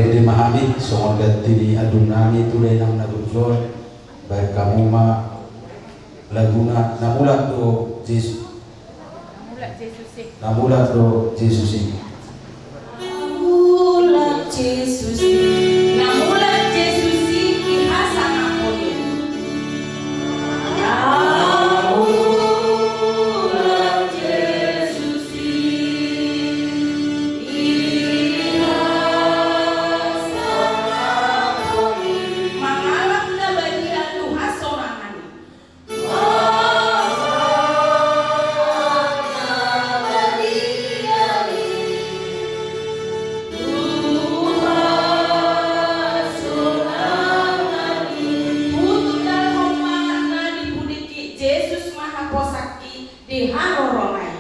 Pwede mahamid, sumagad tini adun nami tulay ng nagudyon, baik kamu ma laguna namulat do Jesus. Namulat do Jesus. Namulat Jesus. Namulat Jesus ihasa ngakoni. Namulat Jesus ihasa ngakoni. Mangalap na bagian Tuhan sorangan. Di haroronai.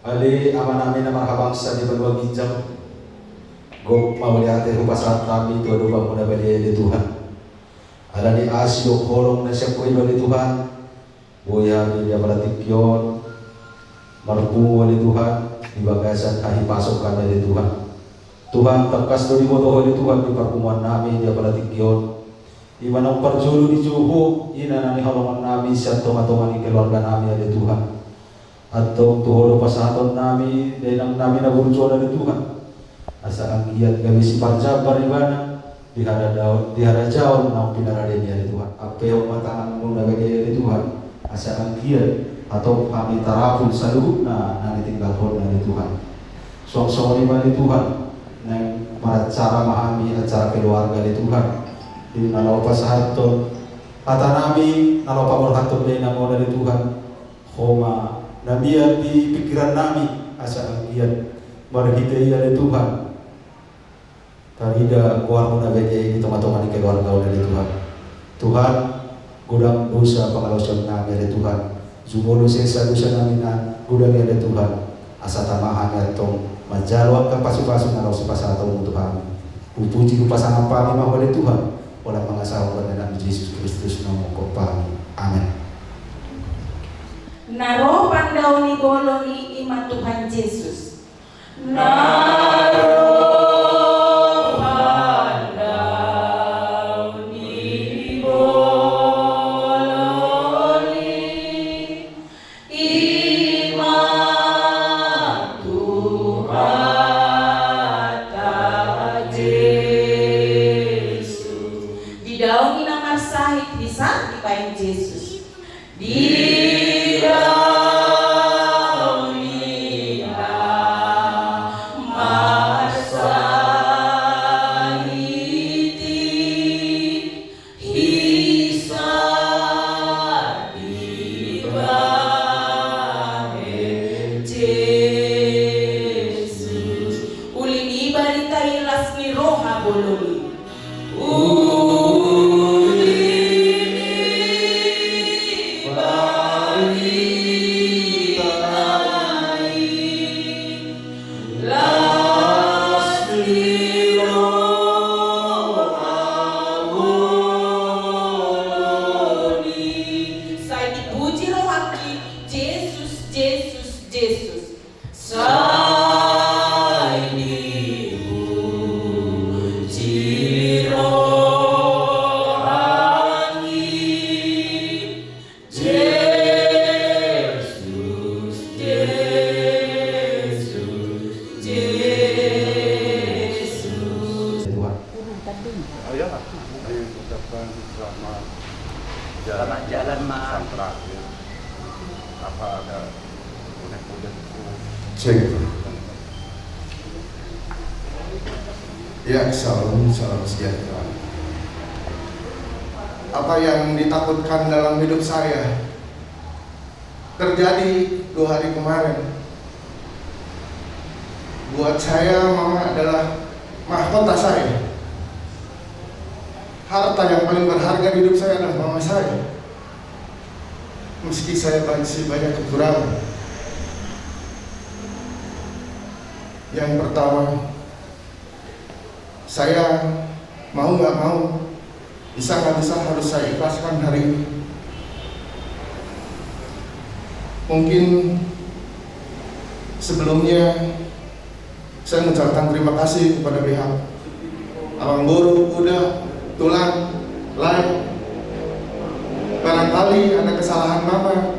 Ali aman namin na mga kabangsa di balwa bijak gok mawaliate hupasan kami dua-dua muna bali di Tuhan. Ala ni asyo kolong na siya kuwi bali Tuhan. Buya di dia balatikyon marpu di Tuhan di bagasan kahipasok kami di Tuhan. Tuhan tekas do di moto di Tuhan di pertemuan nami dia balatikyon. Di mana perjulu di juhu ina nani halongan nami siya tonga-tonga ni keluarga nami di Tuhan. Atau tuholo pasaton nami denang nami na burjo dari Tuhan asa ang kiat kami si parjabar ibana dihara jaon nang pinaraden dari Tuhan apeo matangan muna dari Tuhan asa ang kiat atau kami tarapul saluhna na ditinggalkan dari Tuhan suang-suang dari Tuhan nang cara mahami acara keluarga dari Tuhan di nalaw pasaton kata nami nalaw paborhaton denang mo dari Tuhan homa nabiya di pikiran nami asa agian marhidayah dari Tuhan tarida kuarmu na gajay di teman-teman di keluarga dari Tuhan Tuhan gudang dosa pangalasan nami dari Tuhan zumulu sesa dosa nami na gudang dari Tuhan asa tamahan atong majalwag ka pasu-pasu na si pasatong Tuhan pupuji pasangan pami mah dari Tuhan wala mangasawa na Nabi Yesus Kristus namo ko pami amen. Naro pandau ni goloni iman Tuhan Yesus. Naro pandau ni goloni iman Tuhan Yesus. Di daun inamar sahid bisa dipain Yesus. Di jalan mah terakhir apa ada unek-unekku cek ya salam sejahtera. Apa yang ditakutkan dalam hidup saya terjadi 2 hari kemarin. Buat saya, Mama adalah mahkota saya. Harta yang paling berharga di hidup saya adalah Mama saya. Meski saya masih banyak kekurangan. Yang pertama, saya mau nggak mau, bisa nggak bisa harus saya ikhlaskan hari ini. Mungkin sebelumnya saya mengucapkan terima kasih kepada pihak Abang Boru, Uda, Tulang, Lai. Barangkali ada kesalahan Mama,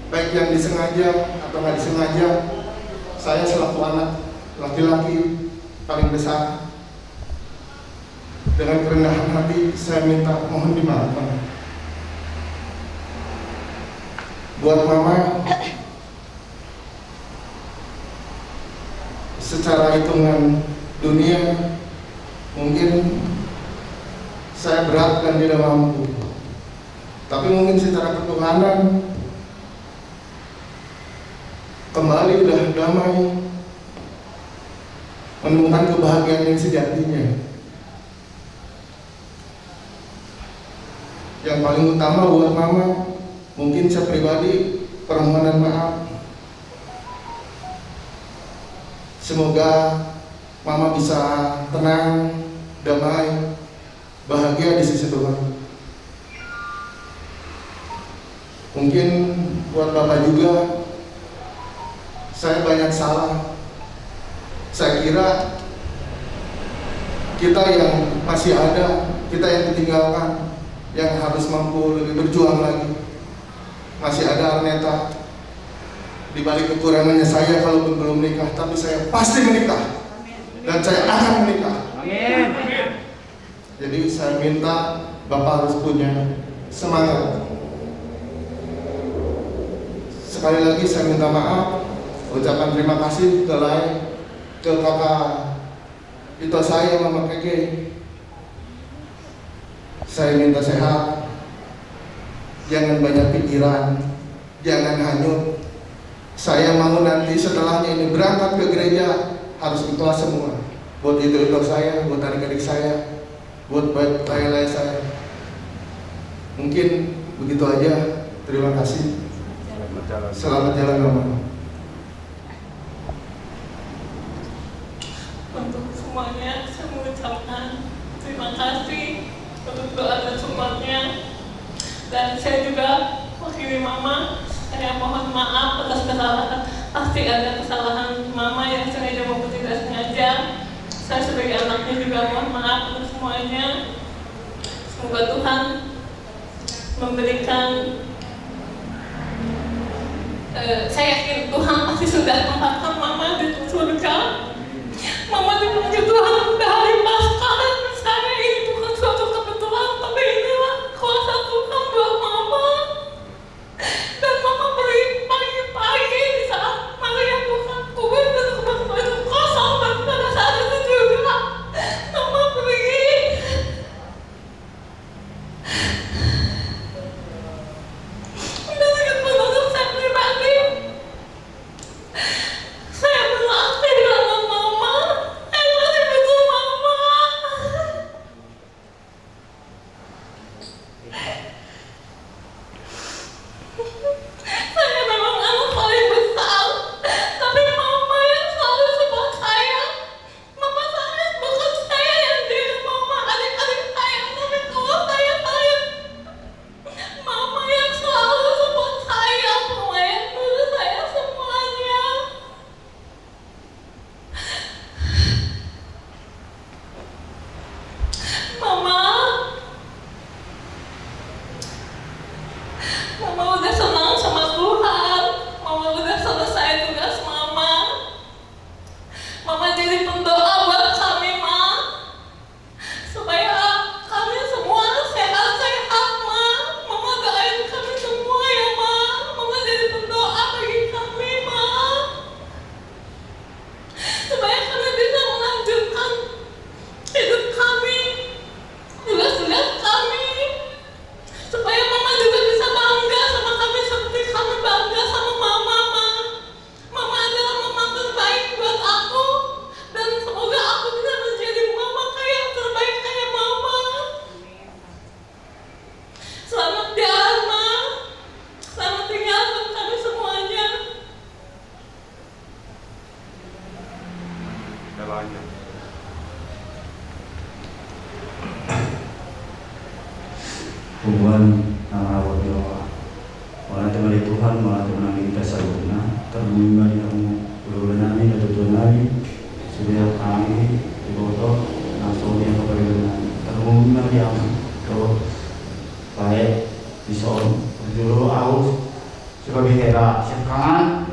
baik yang disengaja atau nggak disengaja. Saya selaku anak laki-laki paling besar, dengan kerendahan hati saya minta mohon dimaafkan. Buat Mama, secara hitungan dunia mungkin saya berat dan tidak mampu, tapi mungkin secara ketuhanan kembali udah damai, menemukan kebahagiaan yang sejatinya. Yang paling utama buat Mama, mungkin saya pribadi permohonan maaf. Semoga Mama bisa tenang, damai, bahagia di sisi Tuhan. Mungkin buat Bapak juga, saya banyak salah. Saya kira kita yang masih ada, kita yang ditinggalkan, yang harus mampu lebih berjuang lagi. Masih ada Arneta. Di balik kekurangannya saya kalaupun belum menikah, tapi saya pasti menikah. Dan saya akan menikah. Amin. Jadi saya minta Bapak harus punya semangat. Sekali lagi saya minta maaf, ucapan terima kasih ke Lai, ke kakak itu saya, Mama Keke. Saya minta sehat, jangan banyak pikiran, jangan hanyut. Saya mau nanti setelahnya ini berangkat ke gereja harus ikhlas semua. Buat itu saya, buat adik-adik saya, buat lay-lay saya. Mungkin begitu aja. Terima kasih. Selamat jalan, Mama. Untuk semuanya saya mengucapkan terima kasih untuk doa dan support-nya. Dan saya juga mewakili Mama, saya mohon maaf atas kesalahan. Pasti ada kesalahan Mama yang sengaja maupun tidak sengaja. Saya sebagai anaknya juga mohon maaf untuk semuanya. Semoga Tuhan memberikan, saya yakin Tuhan pasti sudah tempatkan Mama di surga. Mama dipanggil Tuhan udah hari Paskah. Saya ini bukan suatu kebetulan, tapi inilah kuasa Tuhan buat Mama. Dan Mama beri pagi-pagi di saat Maria bukan kue dan kebun itu kosong, dan pada saat itu juga Mama pergi. Dan sangat menolong saya pribadi. segalanya. Tuhan narawat doa. Wala temali Tuhan, wala temali kita saruna. Terbuka di kamu, udah nami, ada Tuhan nami. Sudah kami dibodoh, langsung dia kepada nami. Terbuka di kamu, terus baik dison. Dulu aus sebagai hera sekarang.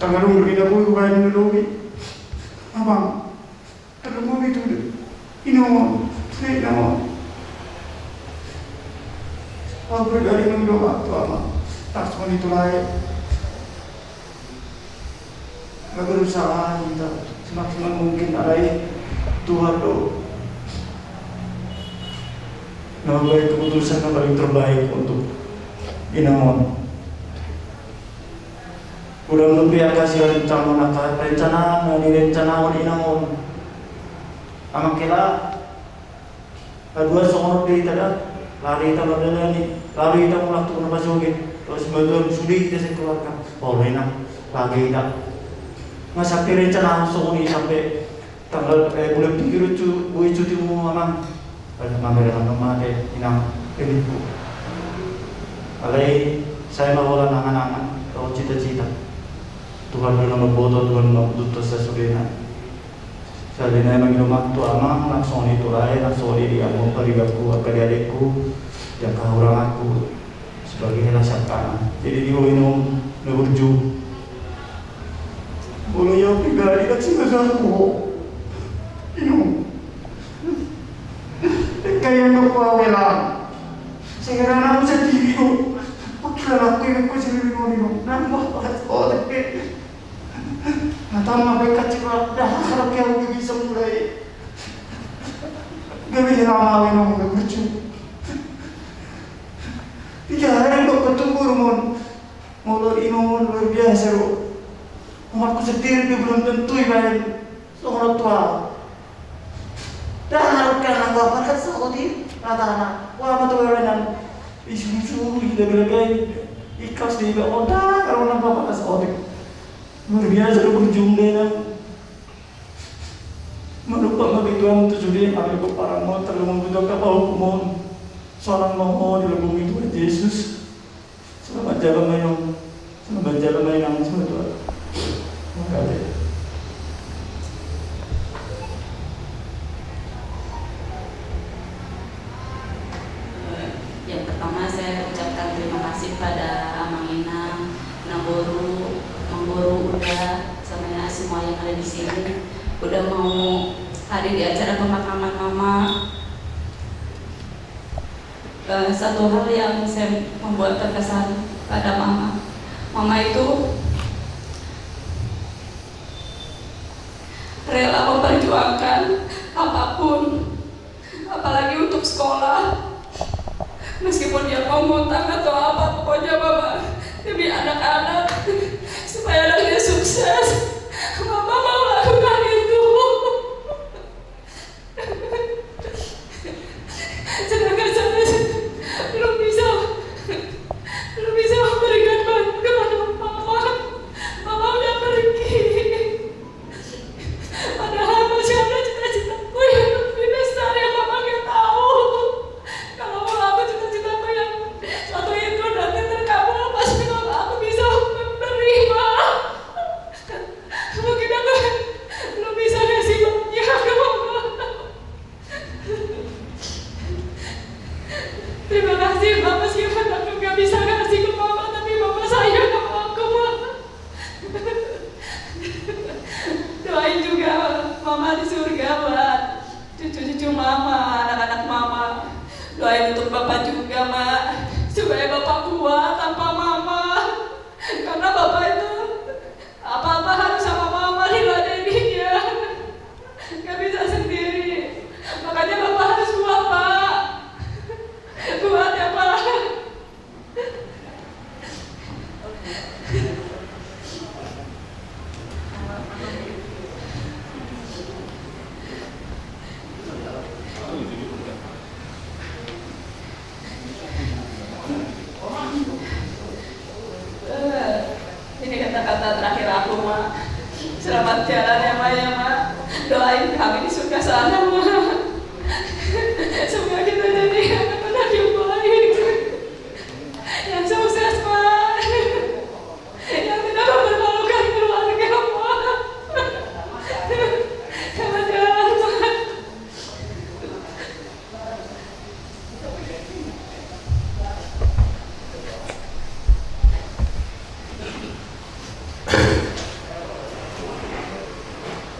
Tangarung berbeda pun kepada dulu. Abang, terlalu itu ino, saya nama. Aku bergari mendoa tu abang, tak semua itu lain. Kita berusaha kita semaksimal mungkin arahi Tuhan do. Nampak keputusan yang paling terbaik untuk inaon. Udah lebih kasih rencana rencana on inaon. Amang kela kedua songor di tada lari kita berdalani lari kita mulai tu nama sogit terus betul sudah kita sekeluarkan boleh nak lagi tak ngasih rencana songor ini sampai tanggal bulan 3 cuti mu amang pada mamer nama deh inang penipu. Alai saya mau angan-angan atau cita-cita. Tuhan dalam membodoh Tuhan membutuh sesuatu. Saya memang rumah tu amang langsung itu lain langsung dia mau perigaku adik-adikku jaka orang aku sebagai helasakan. Jadi dia minum berju. Boleh ya pribadi tak sih aku. Minum. Kayak yang kau bilang. Sekarang aku sendiri tu. Pakai aku yang aku sendiri minum. Nampak oh tapi. Natama mereka cakap dah harap kau bisa mulai. Gabi lama minum bercu. 3 hari kau ketemu rumon. Mulai minum luar biasa lo. Umatku sendiri belum tentu ibarat seorang tua. Dah harapkan anggapan kan Saudi rata-rata. Wah matu wewenan isu-isu ida-ida ikhlas di oda kalau nampak pas Saudi. Luar biasa lo berjumlah dan melupa mabituan tu sudah ambil ko parang mo terlalu membutuhkan apa hukum seorang mau dilebumi Tuhan Yesus. Selamat jalan mayong ang semua Tuhan. Terima kasih. Yang pertama saya ucapkan terima kasih pada Amang Inang, Naboru, Mang Boru udah sama semua yang ada di sini udah mau hadir di acara pemakaman mama. Satu hal yang saya membuat terkesan pada mama itu rela memperjuangkan apapun, apalagi untuk sekolah. Meskipun dia mau ngutang atau apa, pokoknya mama demi anak-anak supaya anaknya sukses, mama mau lakukan itu. Sedangkan saya belum bisa memberikan bantuan kepada mama. Mama udah pergi. Padahal masih ada cita-citaku yang lebih besar yang mama gak tahu. Kalau aku cita-citaku yang satu itu nanti terkabul, pasti aku bisa menerima. kata-kata terakhir aku, Ma. Selamat jalan ya, Ma, ya, Ma. Doain kami di surga sana, Ma. Semoga kita jadi anak-anak yang baik, yang sukses, Ma. Yang tidak mempermalukan keluarga, Ma. Selamat jalan, Ma.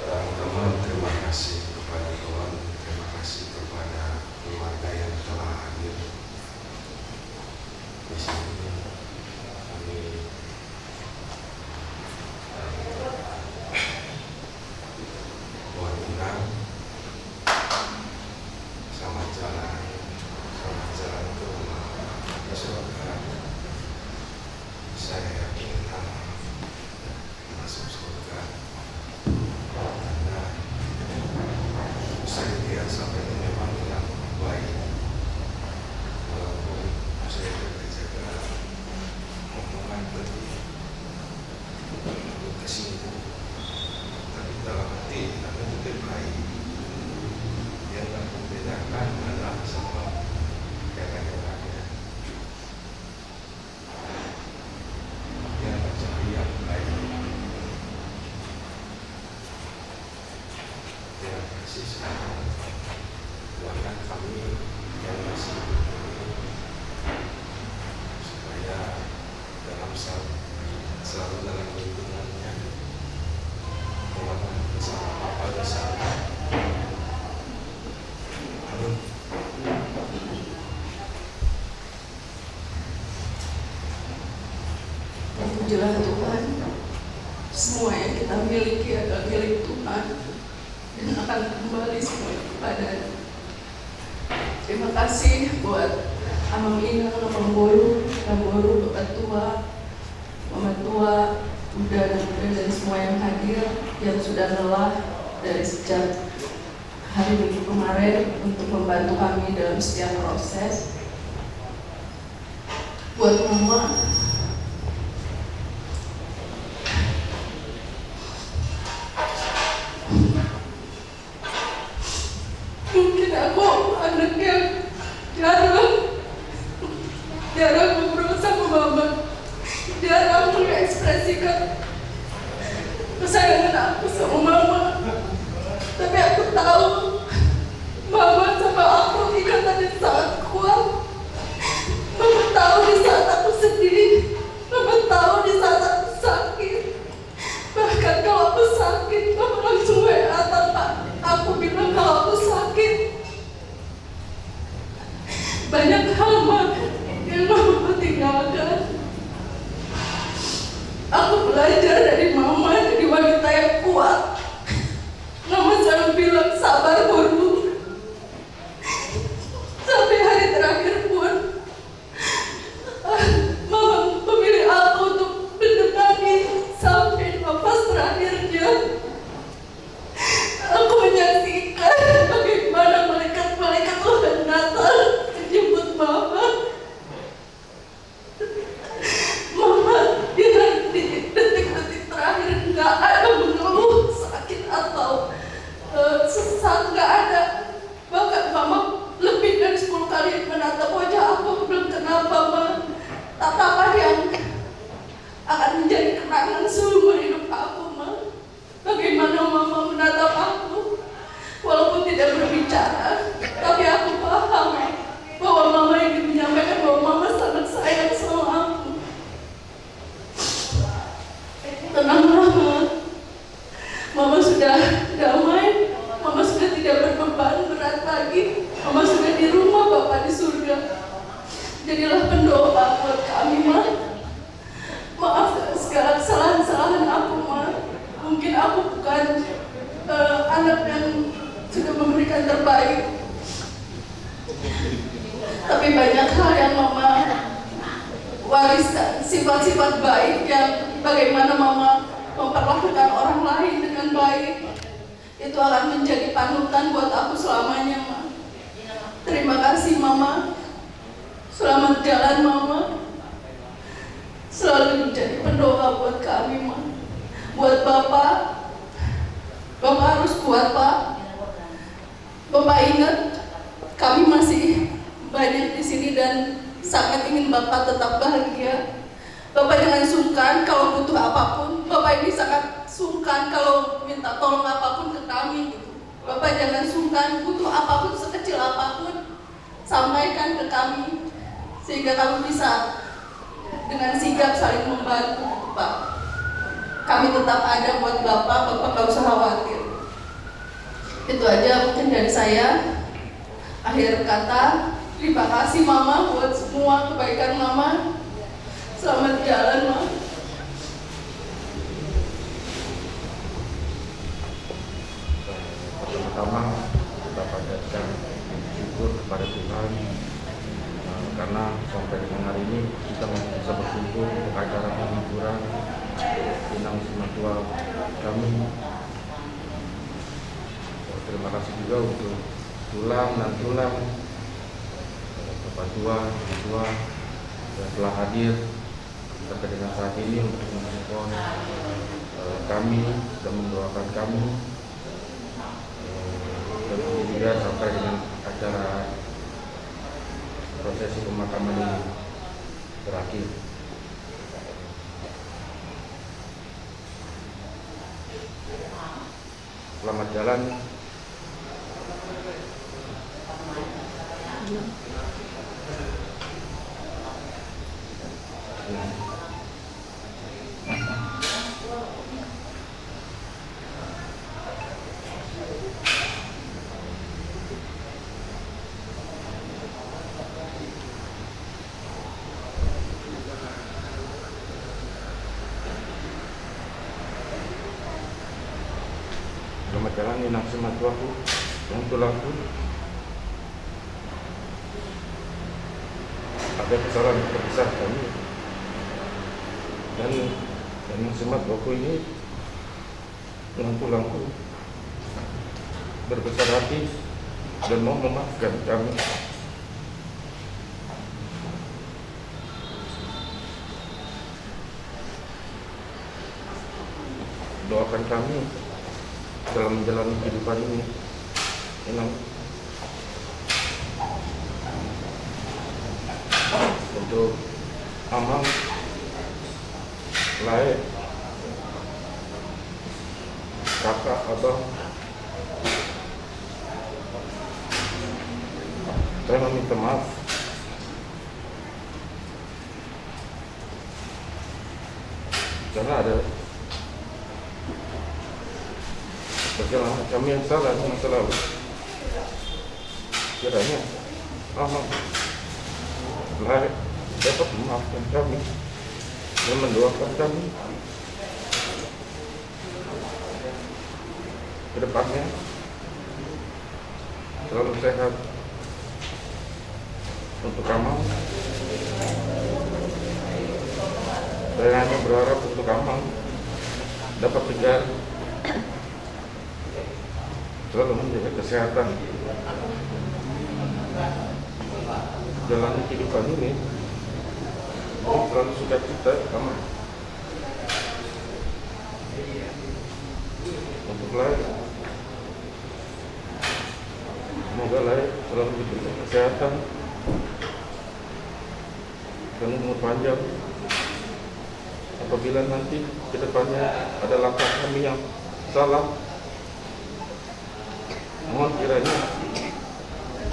Teman-teman, terima kasih kepada Tuhan, terima kasih kepada keluarga yang telah hadir di sini. Kami mohon undang selamat jalan ke rumah ke surga. Saya yakin masuk surga. Karena saya lihat sampai memang yang baik, walaupun saya jaga omongan tadi untuk kesini, tapi dalam hati kami mungkin baik. Yang membedakan adalah sama kakak-kakaknya yang mencari yang baik. Terima kasih sekali. Doakan kami yang masih hidup supaya selalu dalam lindungannya, Tuhan bersama Bapa bersama. Amin. Pujilah Tuhan, semua yang kita miliki adalah milik Tuhan dan akan kembali semua kepada-Nya. Terima kasih buat Amang Ina, Amang Boru, Bapak Tua, Mama Tua, Bunda dan Bunda dan semua yang hadir, yang sudah lelah dari sejak hari Minggu kemarin untuk membantu kami dalam setiap proses. Buat Mama, mungkin aku anak yang jarang ngobrol sama Mama, jarang mengekspresikan kesayangan aku sama Mama. Tapi aku tahu Mama sama aku ikatannya sangat kuat. Mama tahu di saat aku sedih, Mama tahu di saat aku sakit. Bahkan kalau aku sakit, Mama langsung WA tanpa aku bilang kalau aku sakit. Banyak hal yang Mama tinggalkan. Aku belajar dari Mama jadi wanita yang kuat. Mama selalu bilang sabar Boru. Sampai hari terakhir pun Mama memilih aku untuk menemani sampai nafas terakhirnya. Aku menyaksikan bagaimana malaikat-malaikat Tuhan datang menjemput Mama. Mama di detik-detik terakhir nggak ada mengeluh sakit atau sesak, nggak ada. Bahkan Mama lebih dari 10 kali menatap wajah aku, belum kenapa Ma. Tatapan yang akan menjadi kenangan seumur hidup aku, Ma. Bagaimana Mama menatap aku, walaupun tidak berbicara, tapi aku paham bahwa Mama ingin menyampaikan bahwa Mama sangat sayang sama aku. Tenanglah, Ma. Mama sudah damai, Mama sudah tidak berbeban berat lagi, Mama sudah di rumah Bapa di surga. Jadilah pendoa buat kami, Ma. Maafkan segala kesalahan-kesalahan aku, Ma. Mungkin aku bukan anak yang sudah memberikan terbaik, tapi banyak hal yang Mama wariskan, sifat-sifat baik yang bagaimana Mama memperlakukan orang lain dengan baik. Itu akan menjadi panutan buat aku selamanya, Ma. Terima kasih, Mama. Selamat jalan, Mama. Selalu menjadi pendoa buat kami, Ma. Buat Bapak harus kuat Pak. Bapak ingat kami masih banyak di sini dan sangat ingin Bapak tetap bahagia. Bapak jangan sungkan kalau butuh apapun. Bapak ini sangat sungkan kalau minta tolong apapun ke kami gitu. Bapak jangan sungkan, butuh apapun sekecil apapun sampaikan ke kami sehingga kami bisa dengan sigap saling membantu Pak. Kami tetap ada buat Bapak gak usah khawatir. Itu aja mungkin dari saya. Akhir kata, terima kasih Mama buat semua kebaikan Mama. Selamat jalan Mama. Pertama kita panjatkan syukur kepada Tuhan karena sampai dengan hari ini kita masih bisa berkumpul untuk acara penghiburan Inang Simatua kami. Terima kasih juga untuk tulang dan tulang Bapak tua yang telah hadir sampai dengan saat ini untuk menonton kami dan mendoakan kami. Dan juga sampai dengan acara prosesi pemakaman ini berakhir. Selamat jalan. Selamat jalan Inang Simatuaku yang tulangku. Ada kesalahan terbesar kami dan Inang Simatuaku ini yang tulangku berbesar hati dan mau memaafkan kami. Doakan kami dalam menjalani kehidupan ini. Inang untuk amal lain kakak abang, saya meminta maaf karena ada perjalanan kami yang salah di masa lalu. Kiranya Allah dapat memaafkan kami dan mendoakan kami ke depannya selalu sehat untuk amal. Saya hanya berharap untuk amal dapat tegar, selalu menjaga kesehatan, jalani kehidupan ini selalu sukacita, aman untuk lain. Semoga lain selalu diberikan kesehatan dan umur panjang. Apabila nanti ke depannya ada langkah kami yang salah, mohon kiranya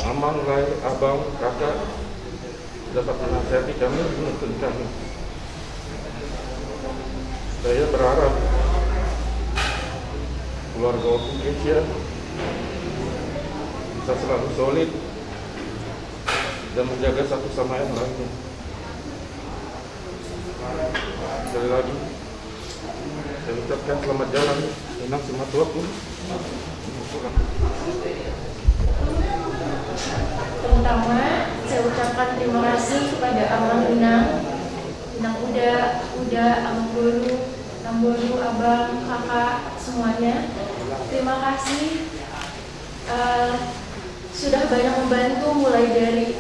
Amang, Lai, Abang, Kakak dapat menasihati kami, menuntun kami. Saya berharap keluarga Indonesia bisa selalu solid dan menjaga satu sama yang lainnya. Sekali lagi saya ucapkan selamat jalan Inang Simatuaku. Terutama saya ucapkan terima kasih kepada Amang Inang Uda, Amang Bolu, Abang, Kakak, semuanya. Terima kasih sudah banyak membantu mulai dari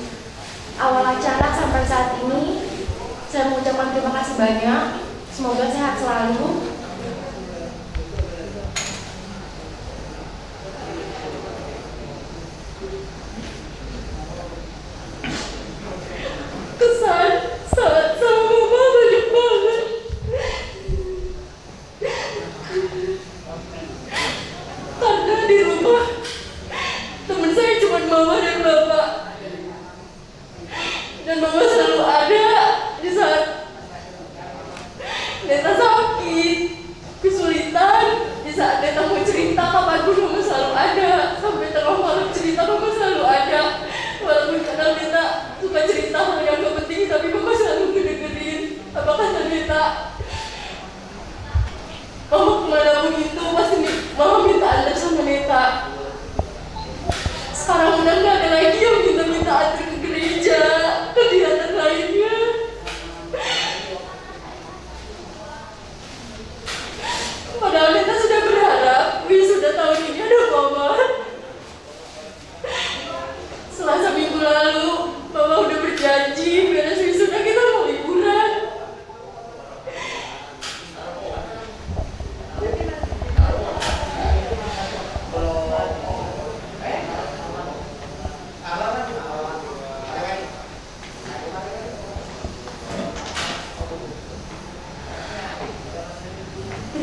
awal acara sampai saat ini. Saya mengucapkan terima kasih banyak. Semoga sehat selalu.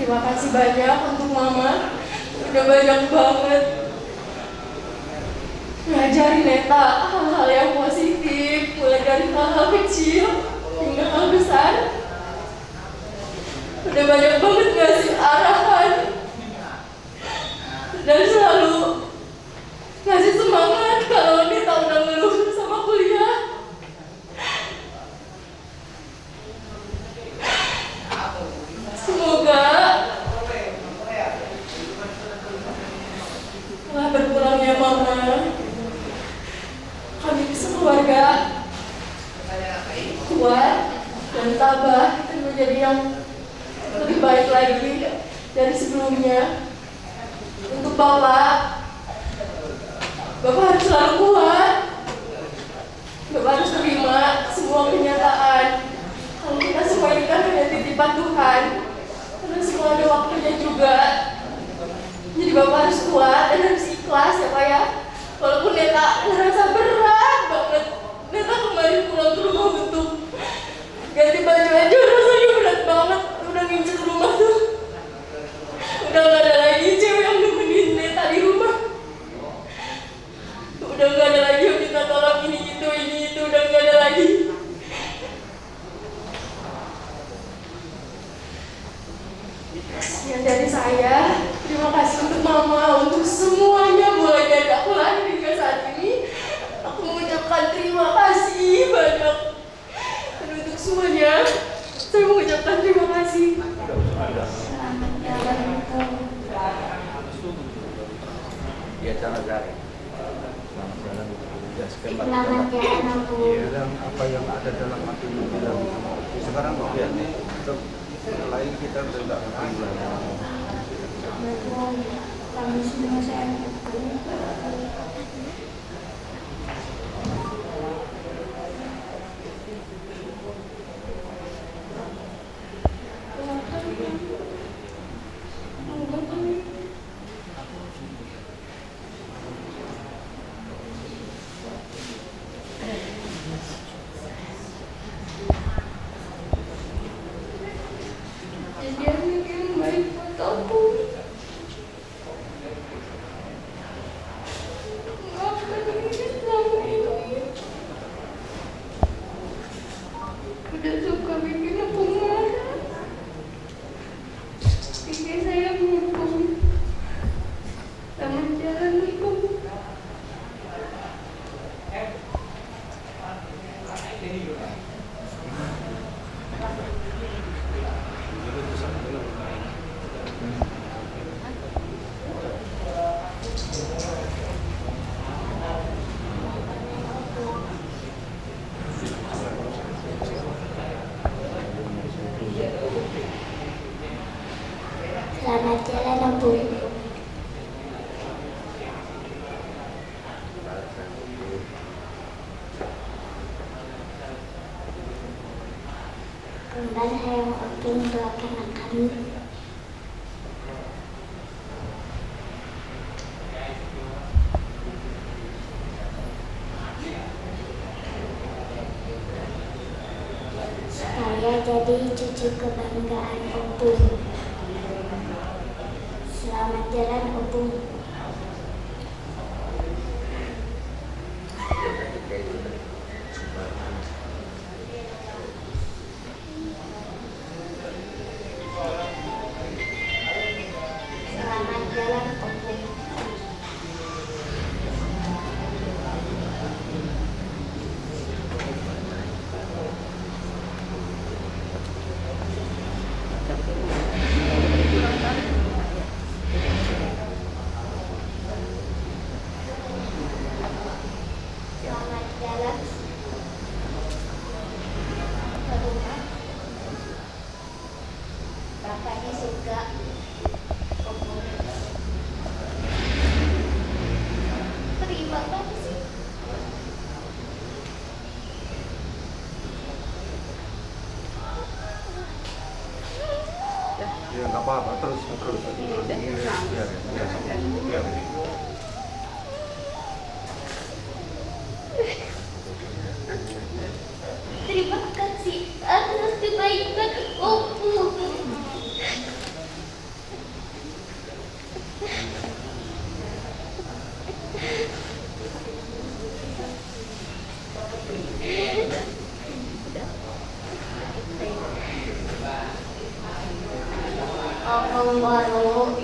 Terima kasih banyak untuk Mama. Udah banyak banget ngajarin Neta hal-hal yang positif, mulai dari hal-hal kecil hingga hal besar. Udah banyak banget ngasih arahan dan selalu ngasih semangat kalau Neta udah ngeluh sama kuliah. Semoga setelah berpulangnya Mama, kami sekeluarga kuat dan tabah dan menjadi yang lebih baik lagi dari sebelumnya. Untuk Bapak harus selalu kuat. Bapak harus terima semua kenyataan. Kalau kita semua ini kan hanya titipan Tuhan, karena semua ada waktunya juga. Jadi Bapak harus kuat dan harus ikhlas ya Pak ya. Walaupun Neta ngerasa berat banget. Neta kemarin pulang ke rumah untuk ganti baju aja rasanya berat banget. Udah ngincer rumah tuh. Udah gak ada lagi cewek yang nemenin Neta di rumah. Udah gak ada lagi yang minta tolong ini itu, udah gak ada lagi. Sekian dari saya. Terima kasih untuk Mama, untuk semuanya mulai dari aku lahir hingga saat ini. Aku mengucapkan terima kasih banyak. Dan untuk semuanya, saya mengucapkan terima kasih. Selamat jalan untuk Selamat jalan Selamat jalan untuk apa yang ada dalam hatimu bilang. Sekarang kok ya nih, lain kita tidak kami semua saya dan saya untuk melaksanakan saya jadi cucu kebanggaan Opung. Selamat jalan Opung. Ya nggak apa-apa, terus. Biar. Terima kasih atas kebaikan Opung. tahun baru.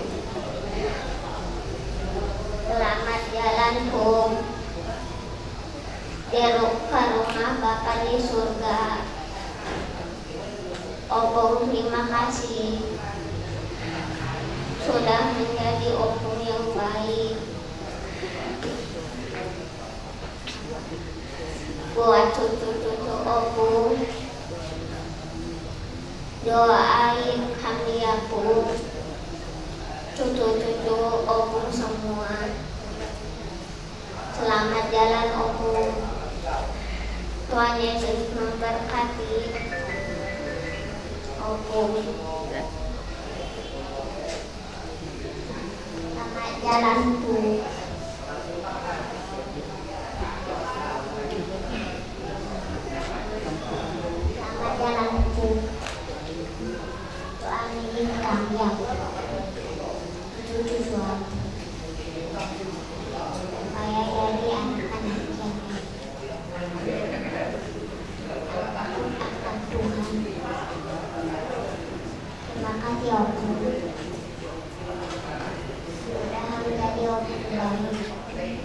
Selamat jalan Bung. Deruk ke rumah Bapak di surga. Opung terima kasih sudah menjadi opung yang baik. Buat cucu-cucu opung, doain kami ya Bung, cucu-cucu opung semua. Selamat jalan opung. Tuhan Yesus memberkati opung. Selamat jalan Bung. Selamat jalan Bung. Tuhan bintang yang cucu suami supaya jadi anak-anak yang akan Tuhan. Terima kasih opung sudah menjadi opung baik.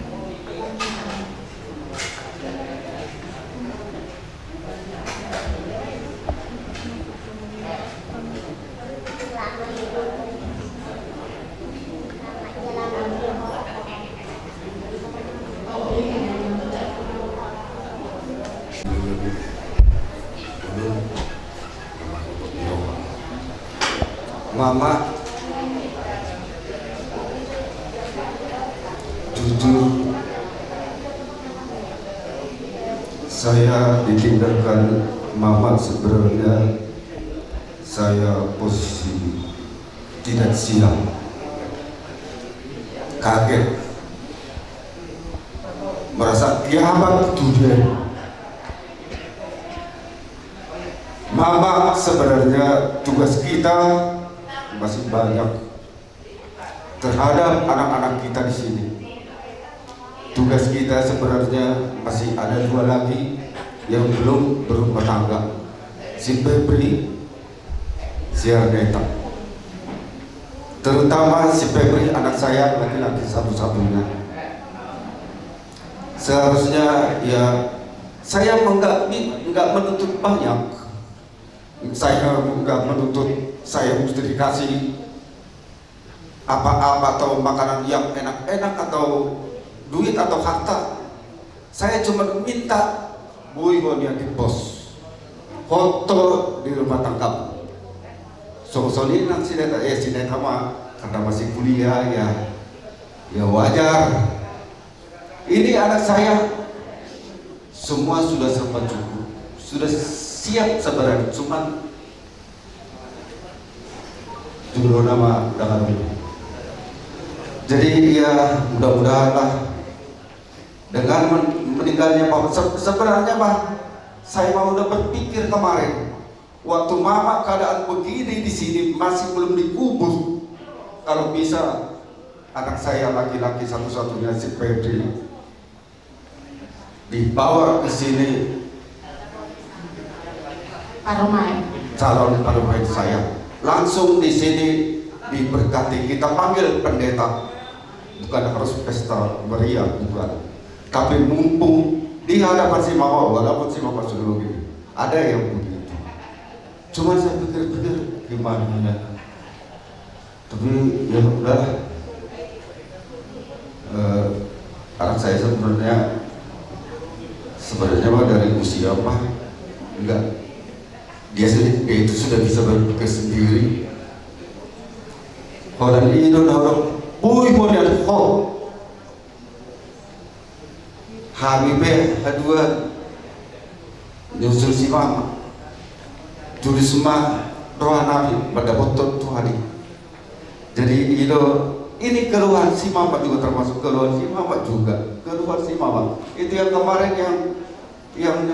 Selamat hidup. Selamat jalan Mama, jujur saya ditinggalkan Mama. Sebenarnya saya posisi tidak siap, kaget, merasa kiamat dunia. Mama, sebenarnya tugas kita masih banyak terhadap anak-anak kita di sini. Tugas kita sebenarnya masih ada 2 lagi yang belum berumah tangga, si Febri, si Ardeta. Terutama si Febri, anak saya laki-laki satu-satunya. Seharusnya ya saya enggak menuntut banyak. Saya enggak menuntut saya mesti dikasih apa-apa atau makanan yang enak-enak atau duit atau harta. Saya cuma minta buihonya di pos, foto di rumah tangga. Soalnya nang sineta mah karena masih kuliah ya wajar. Ini anak saya semua sudah serba cukup, sudah siap sebenarnya, cuman dulu nama dengan ini. Jadi ya mudah-mudahan lah dengan meninggalnya Pak. Sebenarnya Pak, saya mau udah berpikir kemarin waktu Mama keadaan begini di sini masih belum dikubur, kalau bisa anak saya laki-laki satu-satunya si Febri dibawa ke sini calon paromai saya. Langsung di sini diberkati, kita panggil pendeta, bukan harus pesta meriah, bukan, tapi mumpung di hadapan si Mama, walaupun si Mama sudah begini, ada yang begitu. Cuma saya pikir-pikir gimana ya, tapi ya udah. Anak saya sebenarnya mah dari usia apa enggak, dia itu sudah bisa berpikir sendiri. Orang ini orang puy model ho Habibie kedua nyusul si Mama tulis semua doa Nabi pada botol Tuhan. Jadi ini keluhan si Mama juga termasuk keluhan si Mama juga, keluhan si Mama itu yang kemarin yang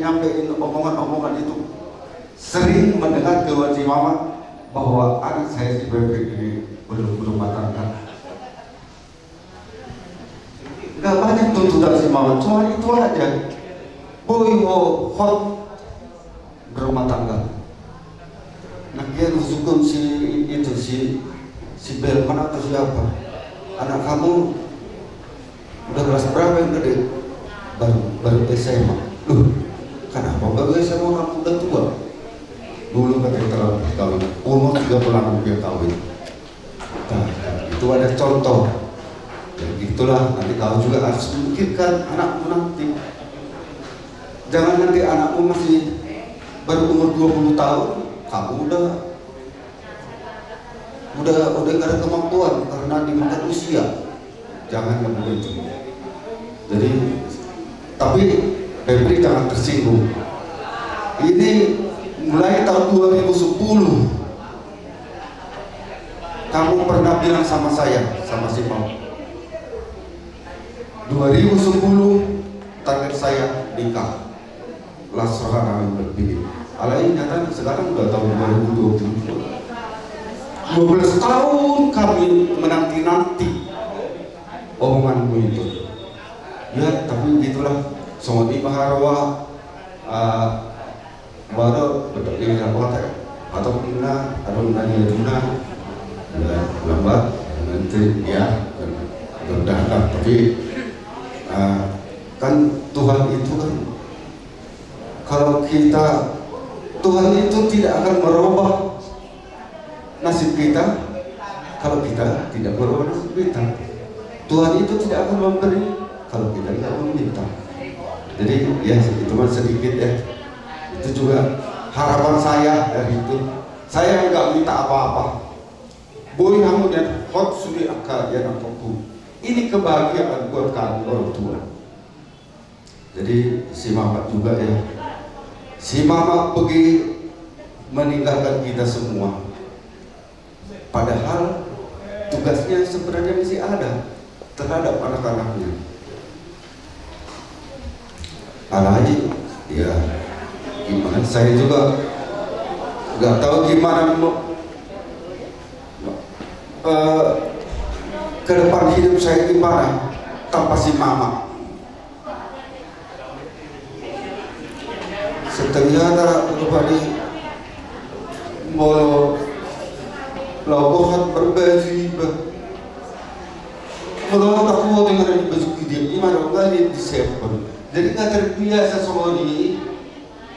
nyampein omongan-omongan itu. Sering mendengar keluhan si Mama bahwa anak saya si Febri ini belum matang. Gak banyak tuntutan si Mama, cuma itu aja. Boy hot berumah tangga. Nah dia sukun si itu si Belman atau siapa, anak kamu udah kelas berapa yang gede? Baru SMA. Loh, kenapa baru SMA kamu udah tua? Dulu katanya telah kawin, umur 36 dia kawin. Nah, itu ada contoh. Ya gitulah, nanti kau juga harus memikirkan anakmu nanti. Jangan nanti anakmu masih baru umur 20 tahun, kamu udah gak ada kemampuan karena dimakan usia. Jangan begitu. Jadi, tapi Febri jangan tersinggung. Ini mulai tahun 2010 kamu pernah bilang sama saya, sama si Mau, 2010 target saya nikah. Lasrah kami berpikir. Alai nyata sekarang udah tahun 2020. 12 tahun kami menanti-nanti omonganmu itu. Ya, tapi gitulah. Somati Maharwa baru berdiri atau pina atau nanya tuna lambat nanti ya berdahkan. Tapi kan Tuhan itu kan, kalau kita, Tuhan itu tidak akan merubah nasib kita kalau kita tidak merubah nasib kita. Tuhan itu tidak akan memberi kalau kita tidak meminta. Jadi ya itu mah sedikit ya. Itu juga harapan saya dari itu. Saya nggak minta apa-apa. Boleh kamu dan hot suri akal ya nampak. Ini kebahagiaan buat kami orang tua. Jadi si Mama juga ya. Si Mama pergi meninggalkan kita semua. Padahal tugasnya sebenarnya masih ada terhadap anak-anaknya. Alhaji, ya gimana? Saya juga nggak tahu gimana ke depan hidup saya gimana tanpa si Mama. Ternyata kepada mau lakukan berbagi, kalau aku mau dengar di baju dia, gimana kali disiapkan? Jadi nggak terbiasa sama ini,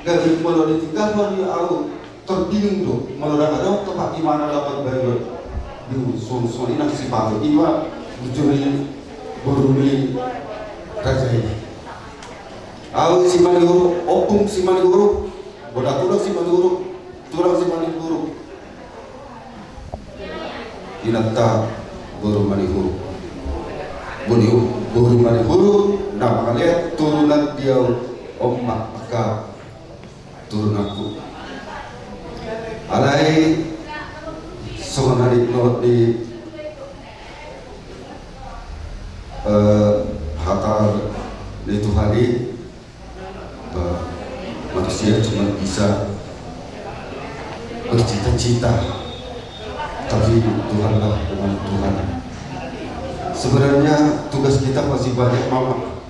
nggak mau ditinggal mau aku terbingung tuh, mau ada tempat di mana dapat bayar di soal ini nasi pagi, ini mah bujuri buruni raja ini. Aku si mani huruf, opung si mani huruf, bodak si mani huruf, turang si mani huruf, inata buru mani huruf. Buru mani huruf, nama kalian turunan dia omak maka turunanku. Alai songanari no di hatar di Tuhani, manusia cuma bisa bercita-cita, tapi Tuhanlah dengan Tuhan. Sebenarnya tugas kita masih banyak Mama.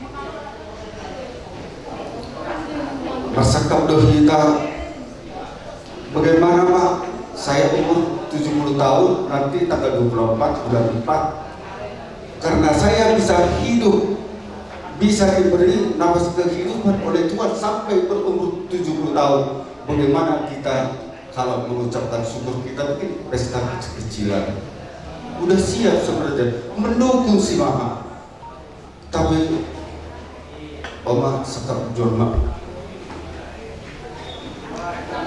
Masyarakat kita bagaimana Mak? Saya umur 70 tahun nanti tanggal 24 bulan 4. Karena saya bisa hidup, bisa diberi nafas kehidupan oleh Tuhan sampai berumur 70 tahun. Bagaimana kita kalau mengucapkan syukur kita mungkin pesta kecil-kecilan. Udah siap sebenarnya mendukung si Mama, tapi Oma sekap jorma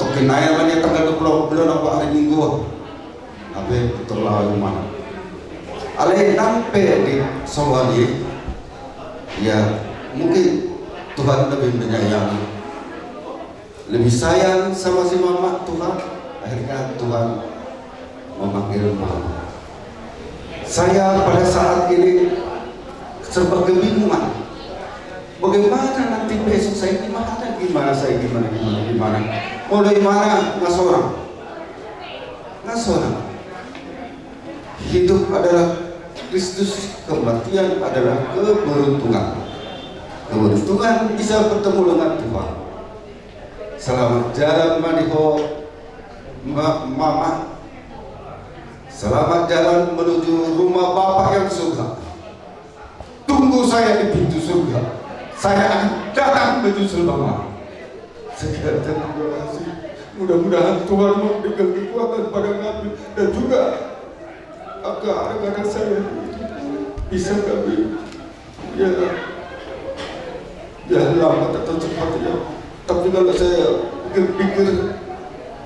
tokin naya lagi tanggal 20 bulan apa hari Minggu apa betul lah mana alai nampe di Sawali ya mungkin Tuhan lebih menyayangi, lebih sayang sama si Mama. Tuhan akhirnya Tuhan memanggil Mama. Saya pada saat ini serba kebingungan. Bagaimana nanti besok saya gimana? Mau dari mana? Nggak seorang. Hidup adalah Kristus, kematian adalah keberuntungan. Keberuntungan bisa bertemu dengan Tuhan. Selamat jalan maniho Mama, selamat jalan menuju rumah Bapak yang surga. Tunggu saya di pintu surga. Saya akan datang menyusul Mama. Sekian terima kasih. Mudah-mudahan Tuhan memberikan kekuatan pada kami dan juga agar saya bisa kami ya lambat atau cepat ya. Tapi kalau saya pikir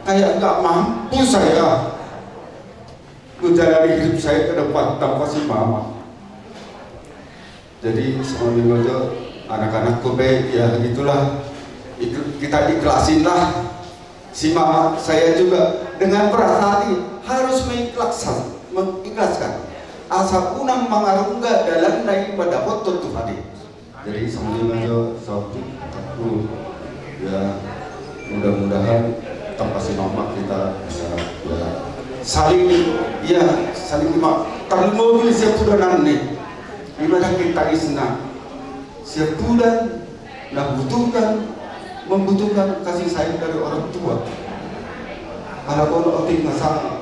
kayak nggak mampu saya menjalani hidup saya ke depan tanpa si Mama. Jadi semuanya itu anak-anakku baik ya, itulah kita ikhlasinlah si Mama. Saya juga dengan berat hati harus mengikhlaskan asa unang mangarungga dalam daripada foto tuh hadir. Jadi semuanya itu satu ya, mudah-mudahan tanpa si Mama kita bisa ya saling terlalu mobil siap sudah nanti gimana kita isna siap bulan membutuhkan kasih sayang dari orang tua. Kalau kalau otik masalah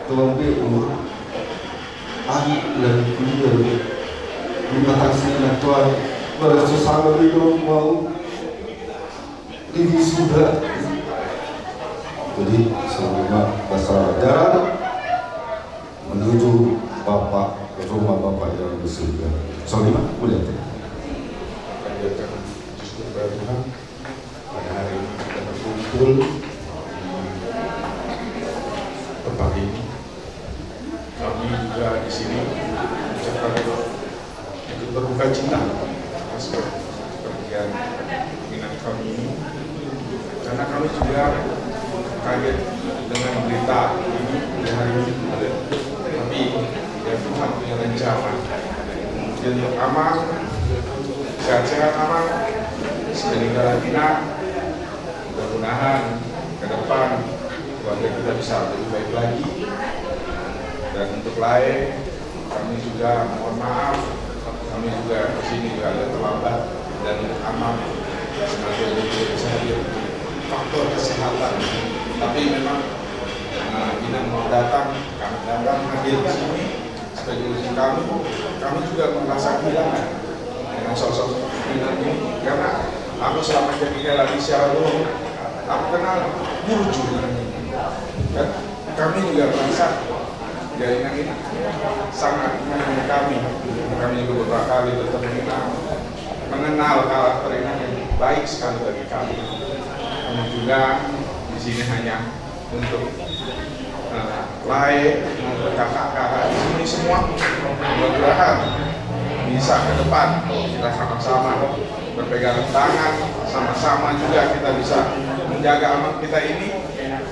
tuang be umur anak dan kuliah 5 tahun tuan bersusah hidup mau ini sudah. Jadi selama besar jalan menuju rumah Bapak yang di surga. Soalnya boleh tak? Panjatkan syukur kepada Tuhan pada hari ini kita berkumpul tempat ini. Kami juga di sini mengucapkan ikut berduka cita atas kepergian minat kami ini, karena kami juga kaget dengan berita ini di hari ini. Tapi ya Tuhan punya rencana. Jadi aman, sehat-sehat aman, sepeninggalan kita. Mudah-mudahan ke depan keluarga kita bisa lebih baik lagi. Dan untuk lain, kami juga mohon maaf, kami juga kesini juga agak terlambat dan aman. Semoga bisa hadir faktor kesehatan. Tapi memang Ina mau datang, kami datang hadir di sini sebagai ujian kami juga merasa kehilangan dengan sosok Ina ini, karena aku selama jadi lagi secara umum aku kenal Burju kan, kami juga merasa Ina ini sangat mengenai kami juga beberapa kali bertemu mengenal karakter Ina yang baik sekali bagi kami. Kami juga di sini hanya untuk kakak-kakak di sini semua mudah-mudahan bisa ke depan kita sama-sama berpegang tangan, sama-sama juga kita bisa menjaga anak kita ini yang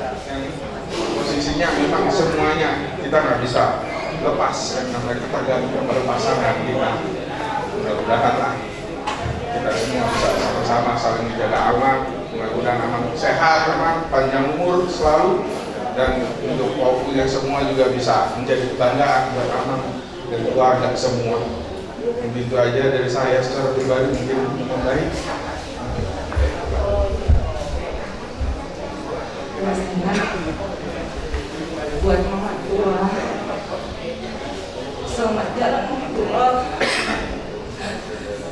posisinya memang semuanya kita nggak bisa lepas yang namanya ketergantungan pada pasangan kita. Mudah-mudahan lah kita semua bisa sama-sama saling menjaga aman. Mudah-mudahan aman sehat, aman, panjang umur selalu, dan untuk yang semua juga bisa menjadi kebanggaan buat aman dan keluarga semua. Begitu aja dari saya secara pribadi, mungkin baik. Buat mama tua, selamat jalan mama tua.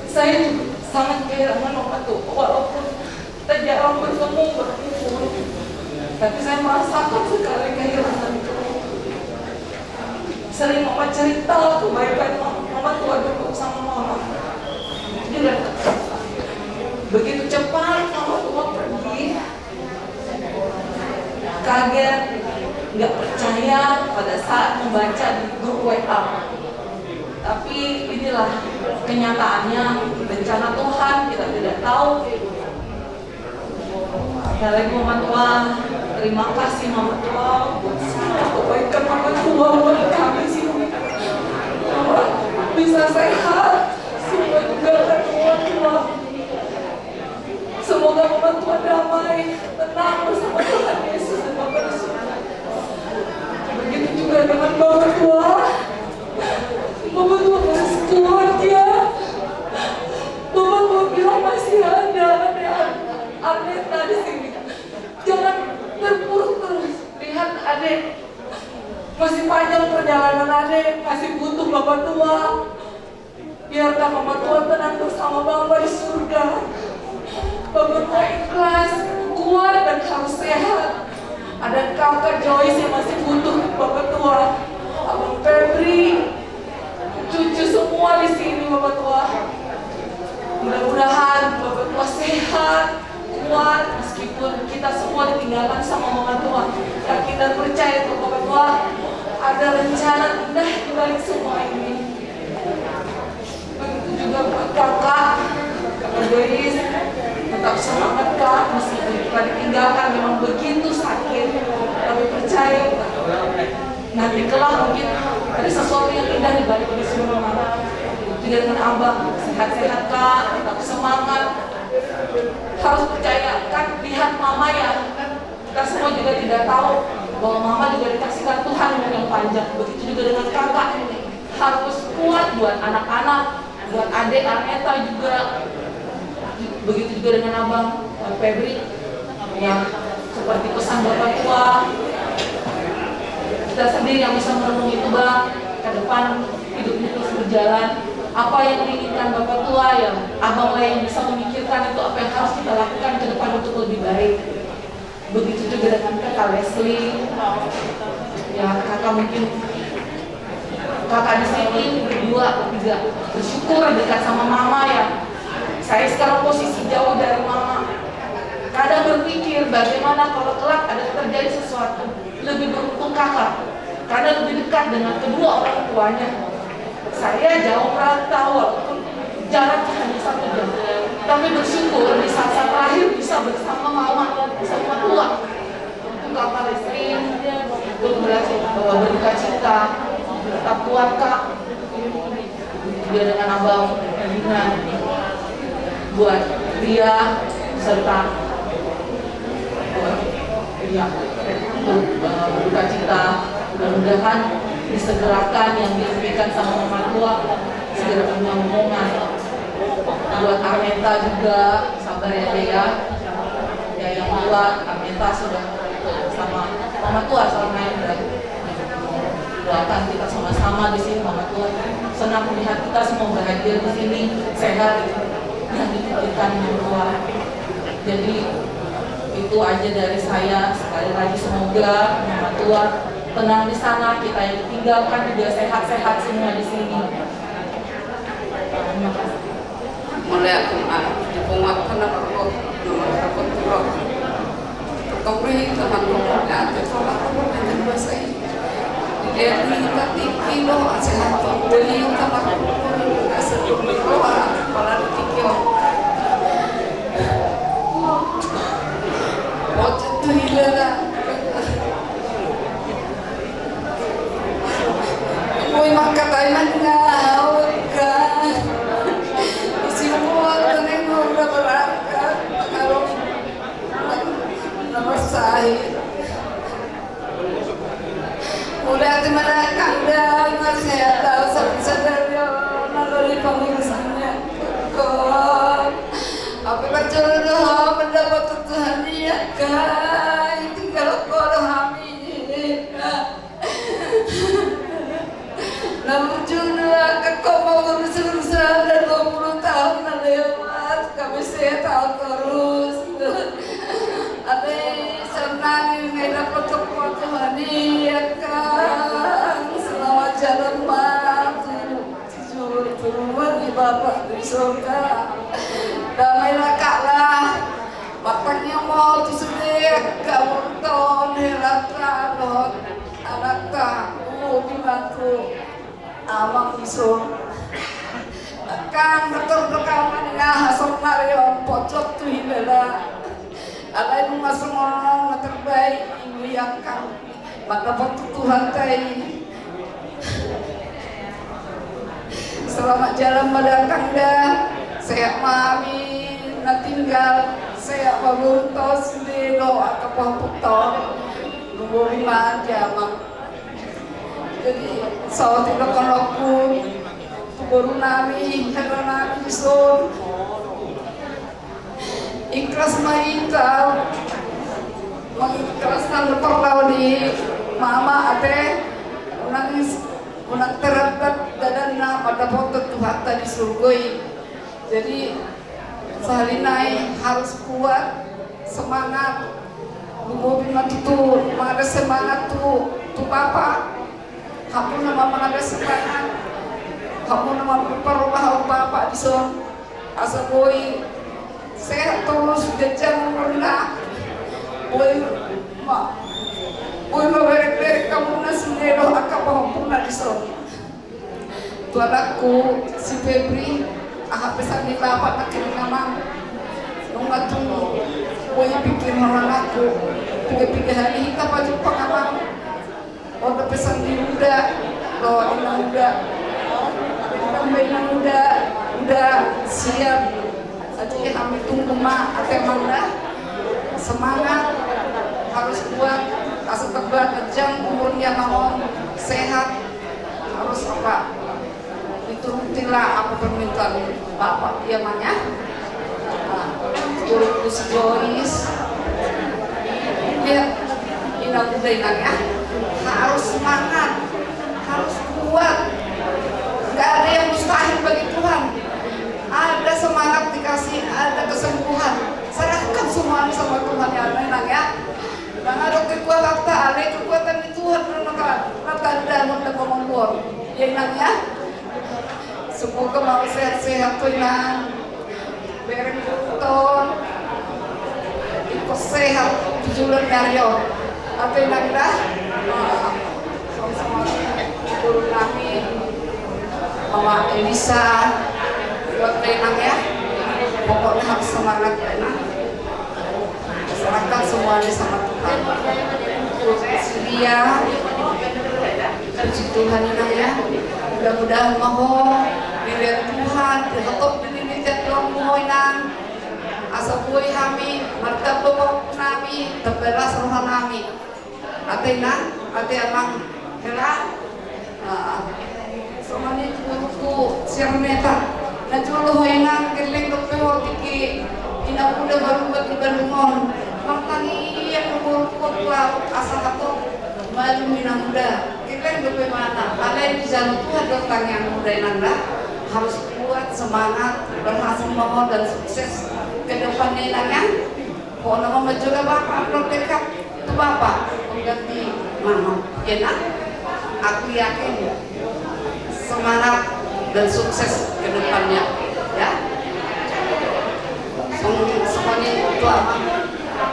Saya juga sangat kehilangan mama tua, walaupun kita jarang bertemu berkumpul, tapi saya merasakan sekali kehilangan itu. Sering mama cerita kebaikan mama tua dulu sama mama. Dan begitu cepat mama tua pergi, kaget, nggak percaya pada saat membaca di grup WA. Tapi inilah kenyataannya, bencana Tuhan, kita tidak tahu. Sekali lagi mama tua, terima kasih mama tua buat semua kebaikan mama tua buat kami sini. Mama bisa sehat, semua juga mama tua. Semoga mama tua damai, tenang bersama Tuhan Yesus dan Bapa di surga. Begitu juga dengan Bapa tua. Bapa tua kasih kuat ya. Bapa tua bilang masih ada Aneta di sini. Jangan terpuruk terus. Adek, masih panjang perjalanan adek, masih butuh bapak tua. Biarlah bapak tua tenang bersama bapak di surga. Bapak tua ikhlas, kuat dan harus sehat. Ada kakak Joyce yang masih butuh bapak tua. Abang Febri, cucu semua di sini bapak tua. Mudah-mudahan bapak tua sehat, kuat, meskipun kita semua ditinggalkan sama mama tua. Yakin dan percaya tuh bapak tua ada rencana indah di balik semua ini. Begitu juga buat kakak Joyce, tetap semangat kak, meskipun kita ditinggalkan memang begitu sakit, tapi percaya nanti kelak mungkin ada sesuatu yang indah di balik ini semua. Juga dengan abang, sehat-sehat kak, tetap semangat. Harus percaya kan, lihat mama ya, kita semua juga tidak tahu bahwa mama juga dikasihkan Tuhan umur yang panjang. Begitu juga dengan kakak, harus kuat buat anak-anak, buat adik Arneta juga. Begitu juga dengan abang Febri yang seperti pesan bapak tua, kita sendiri yang bisa merenung itu bang, ke depan hidupnya terus berjalan. Apa yang diinginkan bapak tua yang abang lah yang bisa memikirkan itu apa yang harus kita lakukan ke depan untuk lebih baik. Begitu juga dengan kakak Leslie, ya kakak mungkin kakak di sini berdua bertiga bersyukur dekat sama mama ya. Saya sekarang posisi jauh dari mama. Kadang berpikir bagaimana kalau kelak ada terjadi sesuatu. Lebih beruntung kakak, karena lebih dekat dengan kedua orang tuanya. Saya jauh merantau walaupun jaraknya hanya 1 jam. Tapi bersyukur di saat-saat terakhir bisa bersama mama dan bersama tua. Untuk kakak Leslie, untuk berduka cita, tetap kuat kak. Juga dengan abang Dina, buat dia serta buat dia untuk berduka cita. Mudah-mudahan disegerakan yang diimpikan sama mama tua segera punya omongan. Buat Arneta juga sabar ya Dea, ya yang tua Arneta sudah sama mama tua selama ini dan doakan kita sama-sama di sini. Mama tua senang melihat kita semua bahagia di sini, sehat yang dipikirkan mama tua. Jadi itu aja dari saya. Sekali lagi semoga mama tua tenang di sana, kita yang ditinggalkan juga sehat-sehat semua di sini. Terima kasih. Mulai aku dipengaruhkan aku nomor aku turun. Kembali teman teman ada salah aku dengan bahasa ini. Dia minta tinggi loh, sehat beli teman teman asal beli loh, kepala tinggi loh. Waktu itu hilang. Muy makataiman ngawag ka. Isimuha ka na yung nabarangkat. Makarong namasahe. Mula ati manakanda nga siya tao sa pisadaryo. Nalori pangurusannya. Apa kacau dah mendapat Tuhan dia kan. Tinggal ko dah hamil. Namun juga kau mau berusaha dan 20 tahun lewat, kami sehat terus. Adik senang ini dapat support Tuhan ya kan. Selamat jalan maju, jujur turun di Bapak di surga. Damailah kaklah, bapaknya mau disedih, kamu tahun helakan, anak kamu dibantu. Awang iso kang betul bekaman nga hasong Mario pocot tu hibela alay mo masumong terbaik ibu yang kang mendapat Tuhan tay. Selamat jalan mendatang dah, sehat mami na tinggal, sehat mabuntos di doa kapaputong nunggu 5 jam. Jadi saat itu kalau aku baru nami, karena nami disuruh ikhlas main tahu, mengikhlaskan perlawan di mama ate nangis unang terabat dadana pada foto Tuhan tadi surgoi. Jadi sahalinai harus kuat semangat. Bumubin mati tu ada semangat tu papa. Kamu nama ada semangat. Kamu nama perubah papa di son. Asa boy sehat terus jajang murna. Boy berek-berek kamu nasi doa akap puna di son. Tuan aku si Febri pesan di bapak nak kini nama nunggu tunggu. Boy pikir orang aku pikir hari kita baju pengamal. Orang pesan di muda, lo inang muda, udah siap. Jadi kami tunggu mak atau manda semangat harus kuat, asal tebal kejang umurnya mau sehat harus apa diturutilah apa permintaan bapak dia manya. Turut si Joyce, lihat inang muda inangnya. Harus semangat, harus kuat. Gak ada yang mustahil bagi Tuhan. Ada semangat dikasih, ada kesembuhan. Serahkan semuanya sama Tuhan ya, enak ya. Dan ada kekuatan ada kekuatan di Tuhan. Maka ada untuk membuat, ya enak ya. Semoga mau sehat-sehat Tuhan. Bereng ton, ikut sehat 7 bulan karyo. Apa enak dah? Sama-sama guru kami Mama Elisa buat renang ya, pokoknya harus semangat ya enak. Serahkan semuanya sama Tuhan. Syria puji Tuhan enak ya, mudah-mudahan mohon dilihat Tuhan diketok dilihat Tuhan mohon asa buhay kami martabok nami terbelas rohan nami. Ate amang kela somani tuku sirneta na julo hoinang keleng doktor tiki ina udah baru bagi bandungon makani yang ngurukut lau asa kato maju minang muda keleng dokter mana alai di jalan Tuhan dokter yang muda nanda harus kuat semangat berhasil mohon dan sukses ke depannya nanya. Kau nama menjaga bapak dekat itu bapak mengganti mama ya nak. Aku yakin semangat dan sukses ke depannya ya. Semuanya itu amang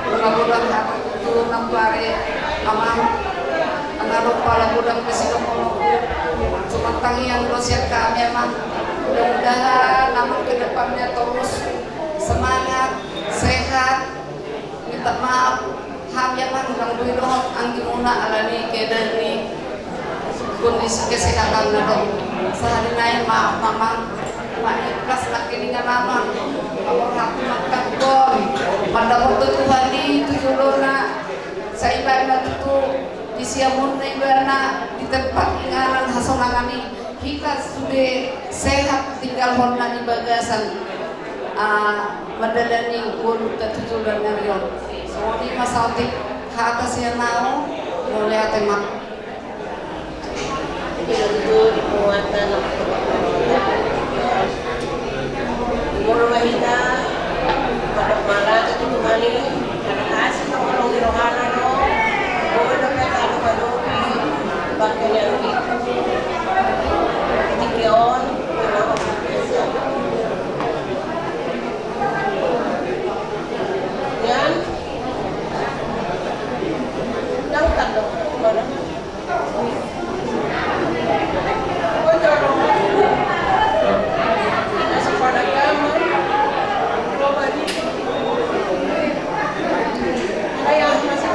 mudah-mudahan hati itu nampare amang anak kepala budang presiden cuma tangian wasiat kami amang mudah-mudahan amang ke depannya terus semangat sehat minta maaf hamyaman orang buidoh anggi muna alani kedari kondisi kesehatan nadok sehari naik maaf mama ikhlas nak ini nggak lama kalau aku makan boy pada waktu Tuhan di 7 lona saya ibarat itu di siamun ibarat di tempat ingaran hasonangani kita sudah sehat tinggal horna di bagasan madalani guru ketujuan ngarion soalnya masautik ke atas yang mau mulai temak itu penguatan umur wahida pada malam itu kembali karena kasih orang di rohana no boleh dapat kalau badopi pakainya itu tikion dan yang tak dong Ayah, masih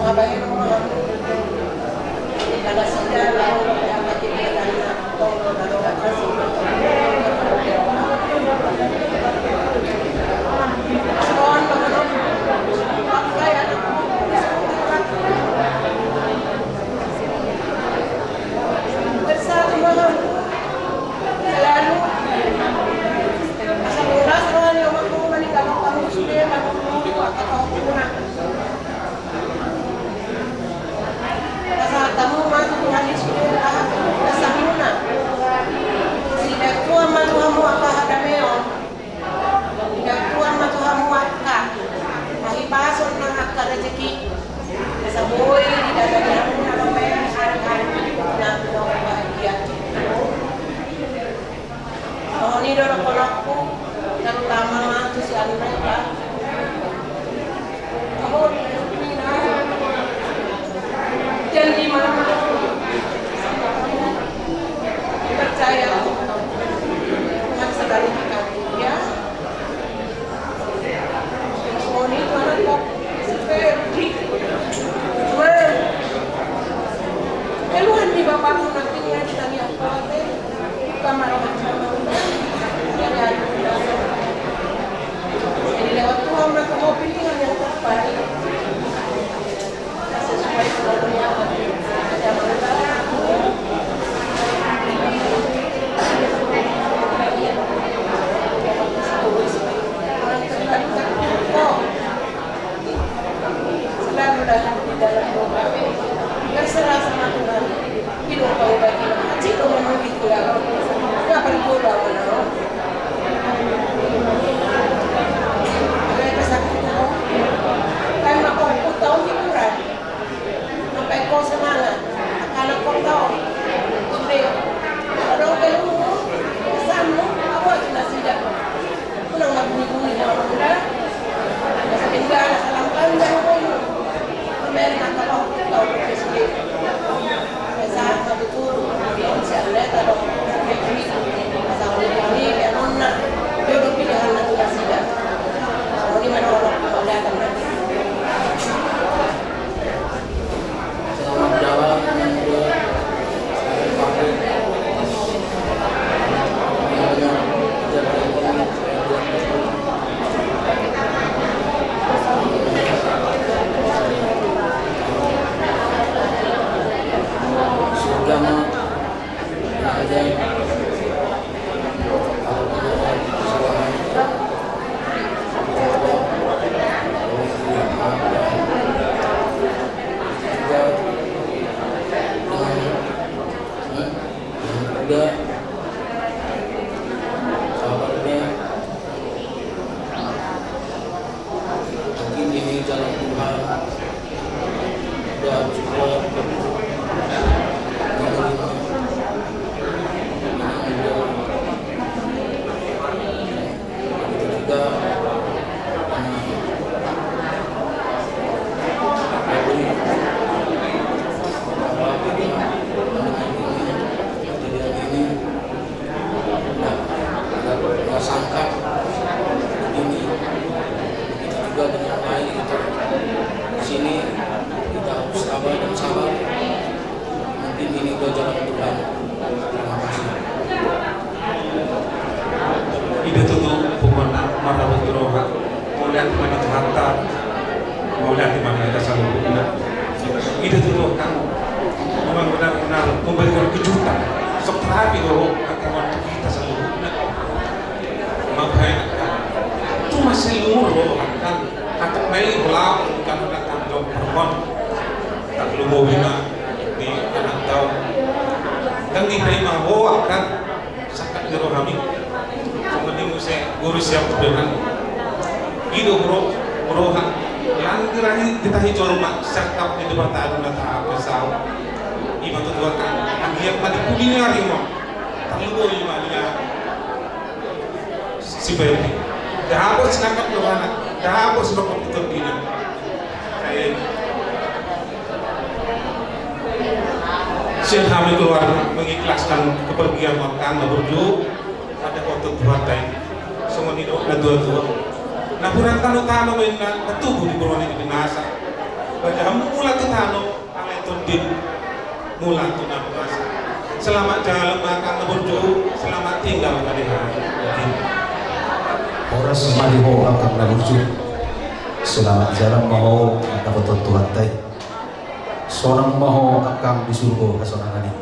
babae ng mga kalasida lang ang katibigan na tono na doon at kasunod. Soon, pagkaroon, kaya na po. Sa mga selalu sa oras ron yung magkumanig ako ang Muslim at ako sa tamu masuk hadis sa muna sila tuwa matuhamu aka hadameo sila tuwa matuhamu aka mahipason ng aka rezeki sa buhay di dadagyan na kapaya na bahagia. Oh, ni dorong kolakku yang utama itu si Andre ya. Kamu janji mana percaya dengan segala ya. Oh, ni mana kok seperti keluhan di bapakmu nanti ya kita lihat kuatnya kamar macam jadi lewat Tuhan mereka mau pilihan yang terbaik sesuai dengan ada selalu dalam di dalam doa berserah sama Tuhan hidup kau bagi haji kau memang gitu ya nggak perlu doa mana karena kau tahu hiburan sampai kau semangat karena kau tahu sudah kalau belum kesanmu apa kita tidak pulang bunyi-bunyi orang muda tinggal salam pandang Amerika kalau tahu presiden saat betul saya lihat ada masalah ini karena jodoh pilihan natural tidak bagaimana orang datang nanti jawab Syekh Hamid keluar mengikhlaskan kepergian makan berju pada waktu buatai semua itu dua-dua nah kurang utama main ketubuh di bawah ini binasa pada mulai tano aletun din mulan tuna puasa. Selamat jalan makan naburju, selamat tinggal kalian. Oras maliho akan naburju. Selamat jalan mau dapat Tuhan tay. Seorang mau akan disuruh kasonangan ini.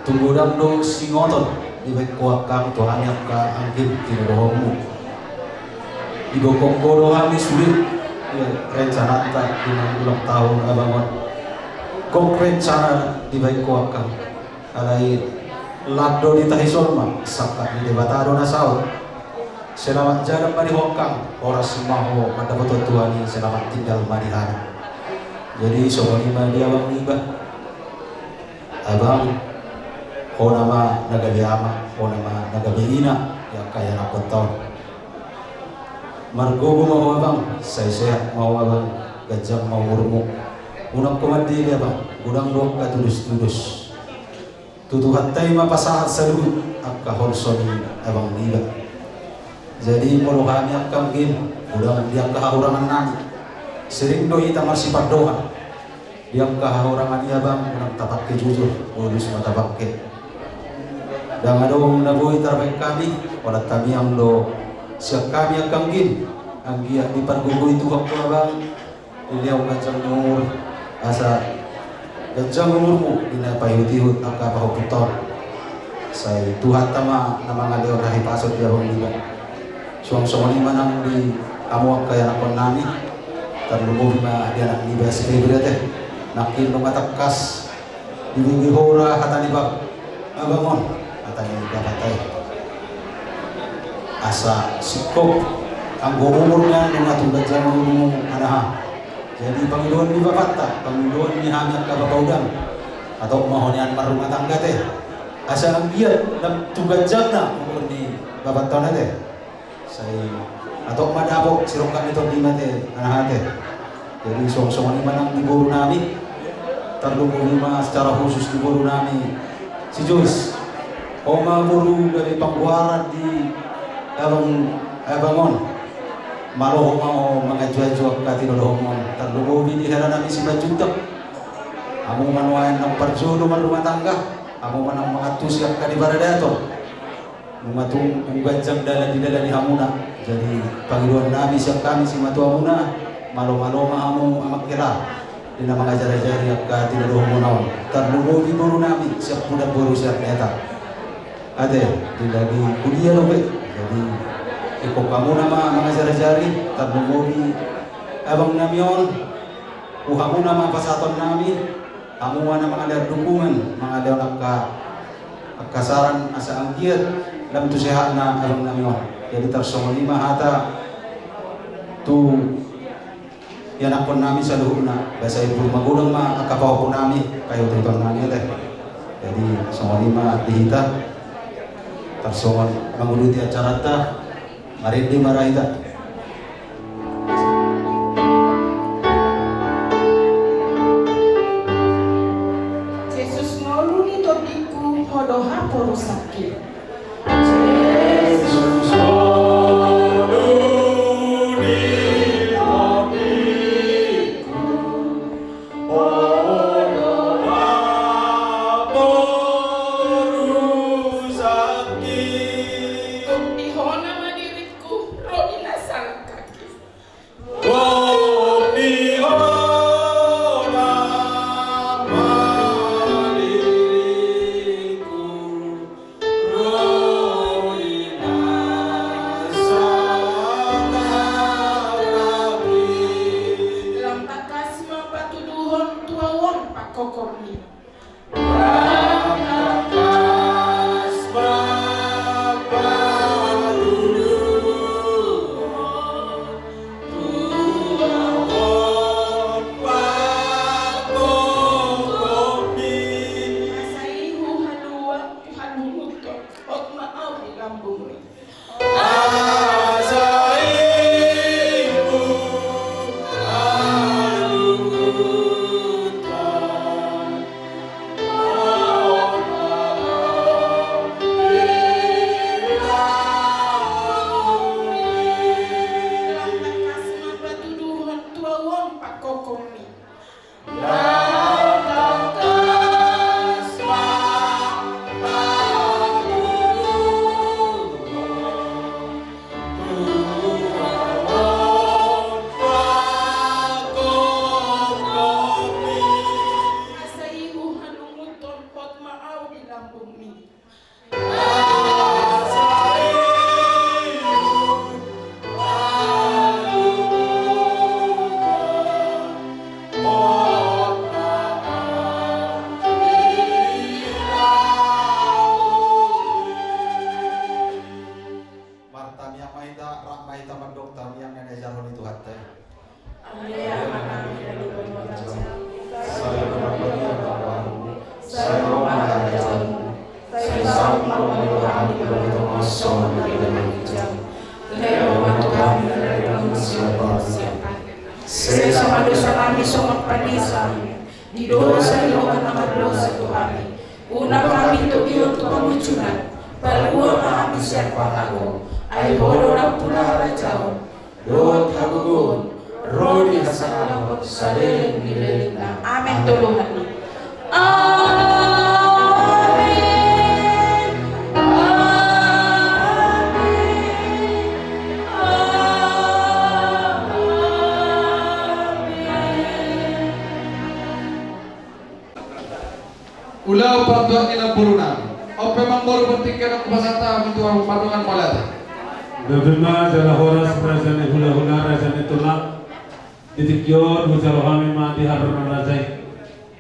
Tunggu dang do singoton di baik kuakang Tuhan yang ka angkin tinurohmu. Ibu kongko doang sulit ya rencana tak di ulang tahun abangan. Kong rencana di baik kuakang. Alai lado di tahison mah sakat di debatado na saud. Selamat jalan mari hokang oras maho mendapat Tuhan ini selamat tinggal mari hari. Jadi soalnya dia abang iba abang ho nama nagaliama ho nama nagabiina yang kaya nakotor margogo mau abang saya mau abang gajah mau urmu unang kumandi dia bang udang dong katulus-tulus tutuhat tayo mapasahat sa luhut ang kaholson abang iba. Jadi muluhani ang kamgin udang dia kahahurangan nani sering doi tamar sifat doa dia kahahurangan iya bang unang tapak ke jujur ulus matapak ke dan adong nabuhi terbaik kami walat kami ang do siap kami ang kamgin ang giyak di pargugo itu waktu abang iliyaw kacang umur asa kacang umurmu inapayut-ihut ang kapahuputor say Tuhan tama na mga leon na hipasot di abang iba suang-suang lima nang di amuak kaya nakon nami terlumur na dia nak iba si favorite nakin lumatakas di hora hatani bab abangon hatani dapat asa sikop ang umurnya dengan tunggal jamu anaha. Jadi Panginoon ni bapata, Panginoon ni hangat kababaudang atau mahonian marumah tangga teh. Asa ang biya ng tunggal jam umur ni bapata na teh. Say atau madabok sirongkan ito di mate anaha teh. Jadi song-song ni manang di guru nami terlumur lima secara khusus di guru nami si Joyce. Oma guru dari Pangguaran di abangon malohong mau mengajuan kati dolohong terlumur di hera nami si Bajutak. Amo manuayan ng parjodo man rumah tangga. Amo manang mga tusiak ka di baradato. Mumatung ganjang dala di hamuna. Jadi Panginoon nami siap kami si matua muna malo-malo mahamu amak kira. Dina mga jari-jari ak tinuruh mo naon terlumur di buru nami siap muda buru siap neta ade dila di kuliah lo be jadi ikut kamu nama mga jari-jari terlumur di abang namion uhamu nama pasaton nami kamu mana mga dukungan mga kasaran asa angkiat lam tu sehat na abang namion jadi tersong lima hata tu yan akon namin sa luhur na basta ipo magulang akapaw po namin kayo titong namin teh jadi semua lima dihita tarsongan manguluti acara ta marindi marahita Jesus ngoluni topiku hodoha poro sakit kami. Di dosa ilokan nama dosa Tuhan. Una kami tu iyo tu pengucunan. Palua kami siapa aku. Ai bodoh nak pula rajau. Doa hagugun. Rodi hasanah saling dilelina. Amin Tuhan. Amin. Ulau pantuan ina buruna. Ope mambor bertikai nak pasata mentuang pantungan malata. Bebema jala horas rajane hula rajane tulak. Ditikyor hujaro kami mati harun rajai.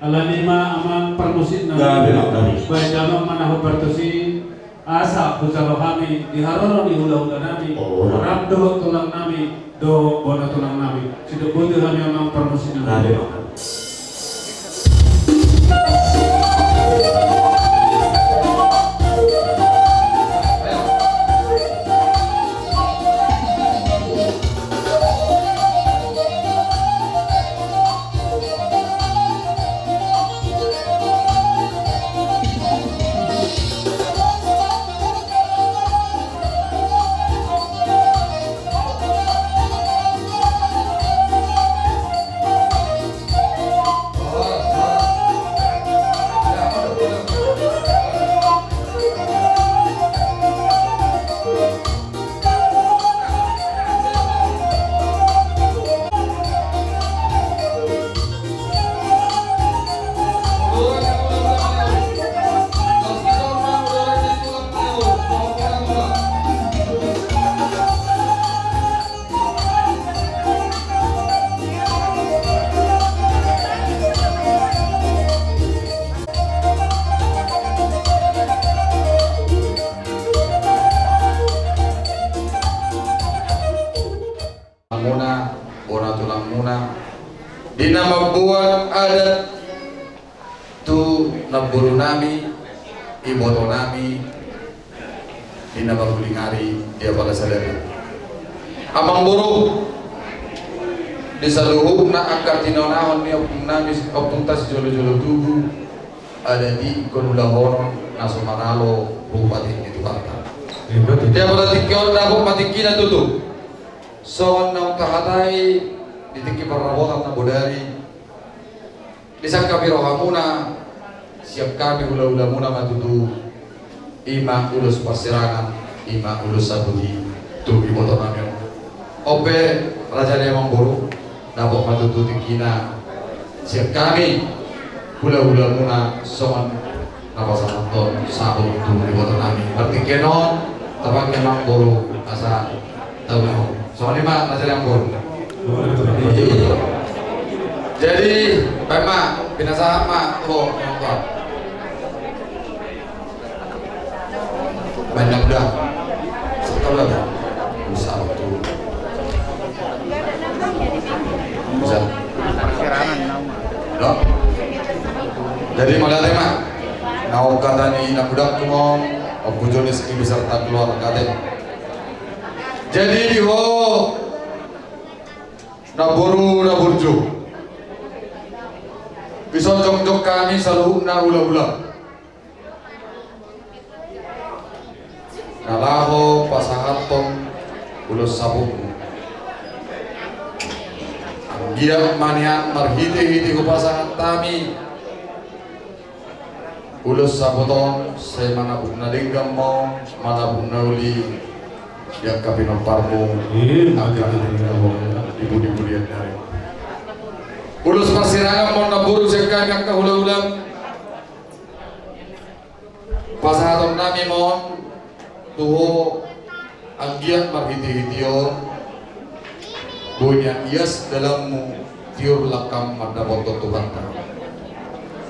Alanima amang permusit na. Baik dalam manahu bertusi asa hujaro kami diharun di hula nami. Rabdo tulang nami do bona tulang nami. Sido butuh kami amang permusit na. Muna, bona tulang muna. Di nama buat adat tu naburu nami, iboto nami, di nama kulingari dia pada sadari. Amang buru di saluhuk na akar tinonahon ni opung nami opung tas jolo-jolo tugu ada di konulahon nasumanalo bupati itu kata. Dia pada tikion na bupati kina tutup. Soan nang tahatai ditiki parabotan na bodari disang kami rohamuna siap kami ula-ula muna matutu ima ulus persirangan ima ulus sabuhi tu iboto nami ope raja emang buru nabok matutu tikina siap kami ula-ula muna soan napasanton sabu tu iboto nami berarti kenon tabak emang buru asa tahu nemo soalnya mak raja yang buru. Jadi, baik mak, binasa mak, tuh nonton. Banyak dah, sekarang dah, bisa waktu. Bisa. Dok. Jadi malah mak, nau kata ni nak budak tu mau, aku jonis ini beserta keluar kata. Jadi di ho. Naburu naburju bisa jok-jok kami selalu na ula-ula nalaho pasahaton ulus sabuk dia manian marhiti-hiti ku pasahat kami ulus sabuton saya mana bukna linggam mau mana bukna uli dia kapinon parmo ibu-ibu lihat dari ulus persirangan mau naburu sekali yang kahula-ulang pasahaton nami mau tuho anggiat marhiti-hitio bunyan ias dalam tiur lakam mada bontot Tuhan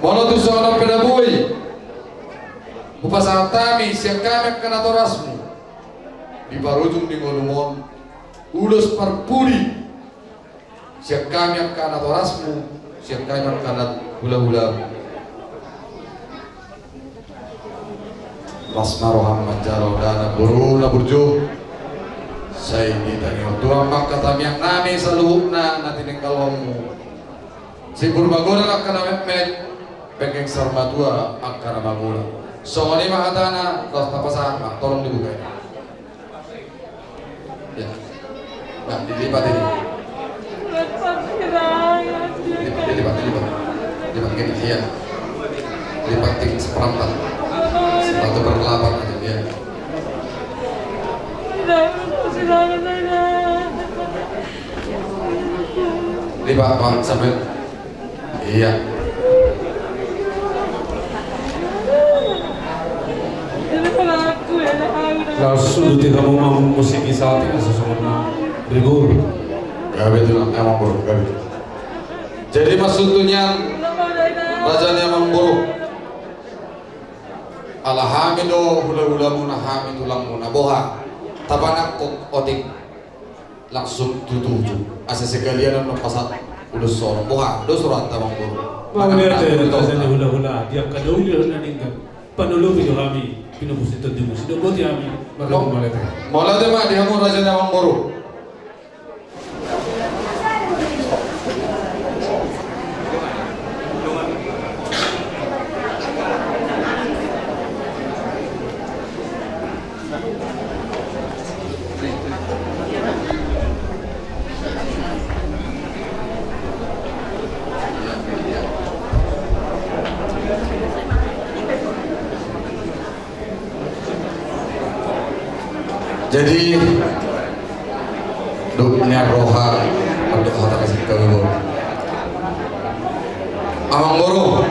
mono tu seorang pedabui upasahat kami sekali kena torasmu di barujung di ngolumon ulus parpuri siap kami yang kana torasmu siap kami yang kana hula-hula Lasmaroham manjaro dana buruna burju saya ini tanya tuang maka kami yang nami seluhna nanti nengkalwamu Si Purbaguna akan met pengeng sarmatua akan magula. So ini mahatana terus tapasa tolong dibuka. Ya. Nah, dilipat ini. Dilipat gini, iya. Dilipat tinggi seperempat. Sepatu berlapan aja dia. Lipat Pak sampai. Iya. Kalau sudah kamu mau musik saat ini sesuatu ribu. Gak betul emang buruk gak betul. Jadi maksudnya rajanya emang buruk. Alhamido hula muna hamidu lamuna boha. Tabanak kok otik langsung tutuju. Asa sekalian no pasat udah sorong boha. Do surat tamang buruk. Mau lihat rajanya hula dia kadang dia ninggal. Panulu video kami pinubus itu di musik. Buat kami. Malah deh mak dia mau rajanya emang buruk. Jadi dunia roha untuk hata kasih kawin amang boro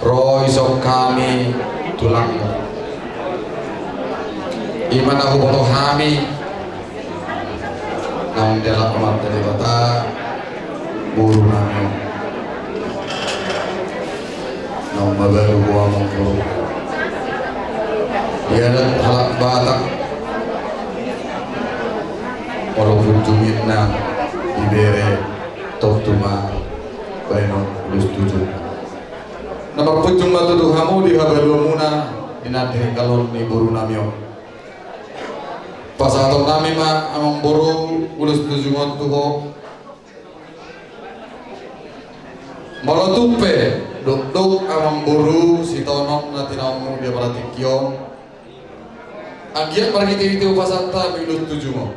roh isok kami tulang iman aku butuh kami nang dalam amat dari kota buru nami nang mabalu gua monggo dia dan halak batak walaupun tumitna ibere totuma baino lus tujuh nomor pucung batu tuhamu di habalumuna dinadhe kalon ni buru namyo pasaton nami ma amang buru ulus tujuh tuho malotupe duk amang buru si tonom na tinamu dia paratikyo agiat parkiti upasanta milus tujuh mo.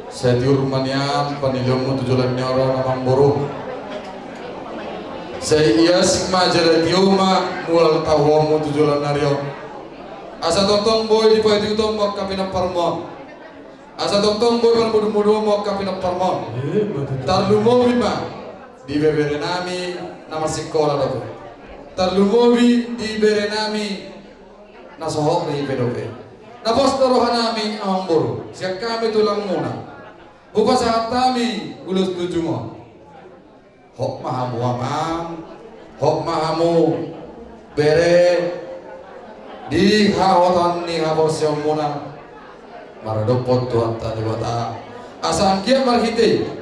Saya tiur manian panilom tujulan orang amang buru. Saya iya sigma jada tiuma mulal tahuamu tujulan nario. Asa tontong boy di pahit itu mau kapinam parmon. Asa tontong boy pan mudu mau kapinam parmon. Tarlumowi ma di beberenami nama sekolah dok. Tarlumowi di berenami nasohok ni pedope. Napos rohanami amang buru. Siap kami tulang muna. Bukas hatami ulus tujuh mo. Hok mahamu amang, hok mahamu bere di hahotan ni habos yang muna. Maradopot tuan tadi bata. Asal kia marhite.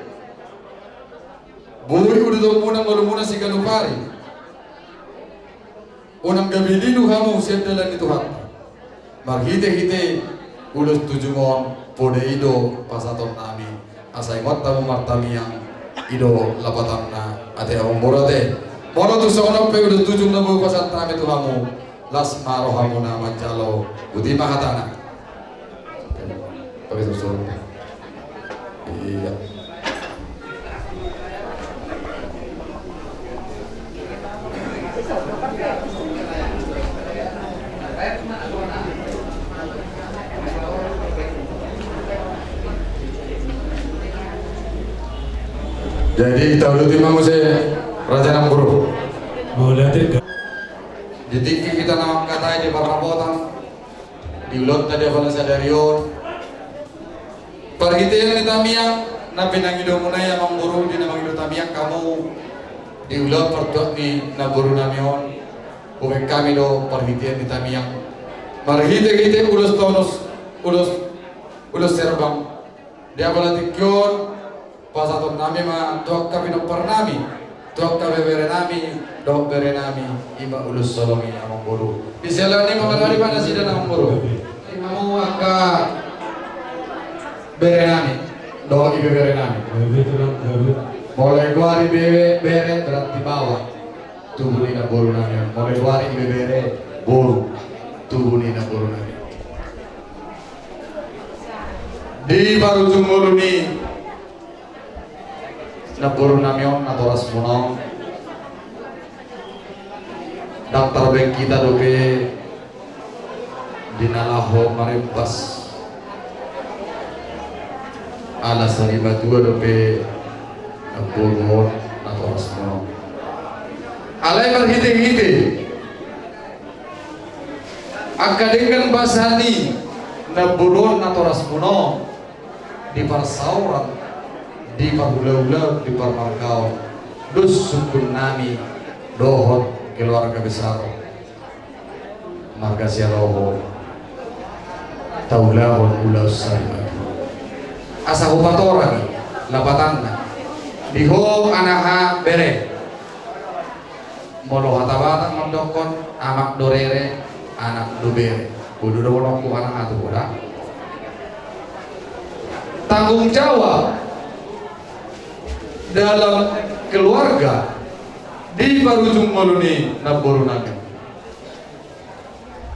Bui udah muna muna si kanupari. Unang gabili hamu siap dalam itu hati. Marhite-hite ulus tujuh mon pode ido pasaton nami. Asai mata martami yang ido lapatan na ate awang borate. Mono tu sono pe ulus tujuh nabu pasat nami tu hamu. Las maro hamu na mancalo uti mahatana. Pakai susul. Iya. Jadi tahu timang saya Raja Namburu. Boleh tidak? Jadi kita nama kata di Parapotan, di ulot tadi apa sadarion. Pergi yang di Tamiang, nabi nang hidup munaya Namburu di nama hidup Tamiang kamu di ulot pertuak di Namburu namion. Bukan kami do pergi di Tamiang. Pergi kita ulus tonus ulus serbang. Dia berlatih kion. Pasaton nami ma dok kami no pernami dok kami berenami dok berenami ima ulus solongi amang buru diselani mengenali pada sidan amang buru imamu angka berenami do ibe bere nami. Mulai guari bere berarti bawah. Tubuh nina boru nami. Mulai guari ibe bere boru. Tubuh nina boru nami. Di Parujung Moluni na boru nami on na toras munong. Daftar bank kita dope dinalaho marimpas ala sari batua dope bolon atau asmo alai berhite-hite akadengan basani na bolon atau asmo di parsauran di parula-ula di parmarkau dus sukun nami dohot keluarga besar marga sialoho taulahon ulau sarima asa hupatorang lapatanna diho anaha bere molo hatabatang mandokon amak dorere anak dubere kudu dolong ku anak atu kuda tanggung jawab dalam keluarga di Parujung Moluni na boru nami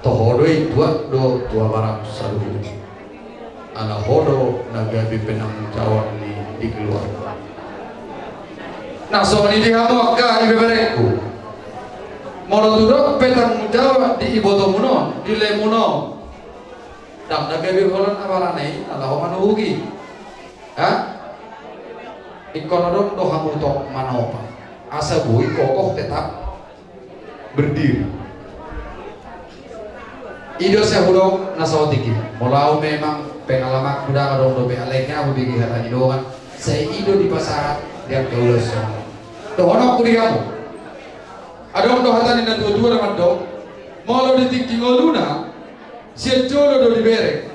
tohodoi dua barang saluhu ala hodo nagabi penanggung jawab di keluarga nah so ini dihamu akka ibe bereku moro tudok penanggung jawab di iboto muno di lemuno dak nagabi holan abarane ala homanugi ha ikonodon do hamu tok manopa asa bui kokoh tetap berdiri. Ido saya hudong nasawatiki. Mulau memang pengalaman kuda kadong dobe aleknya aku bigi hatani doang. Saya ido di pasaran dia keulas. Dohono aku diamu. Adong do hatani na dua dengan dong. Molo ditikki ngoluna. Sia jolo do dibere.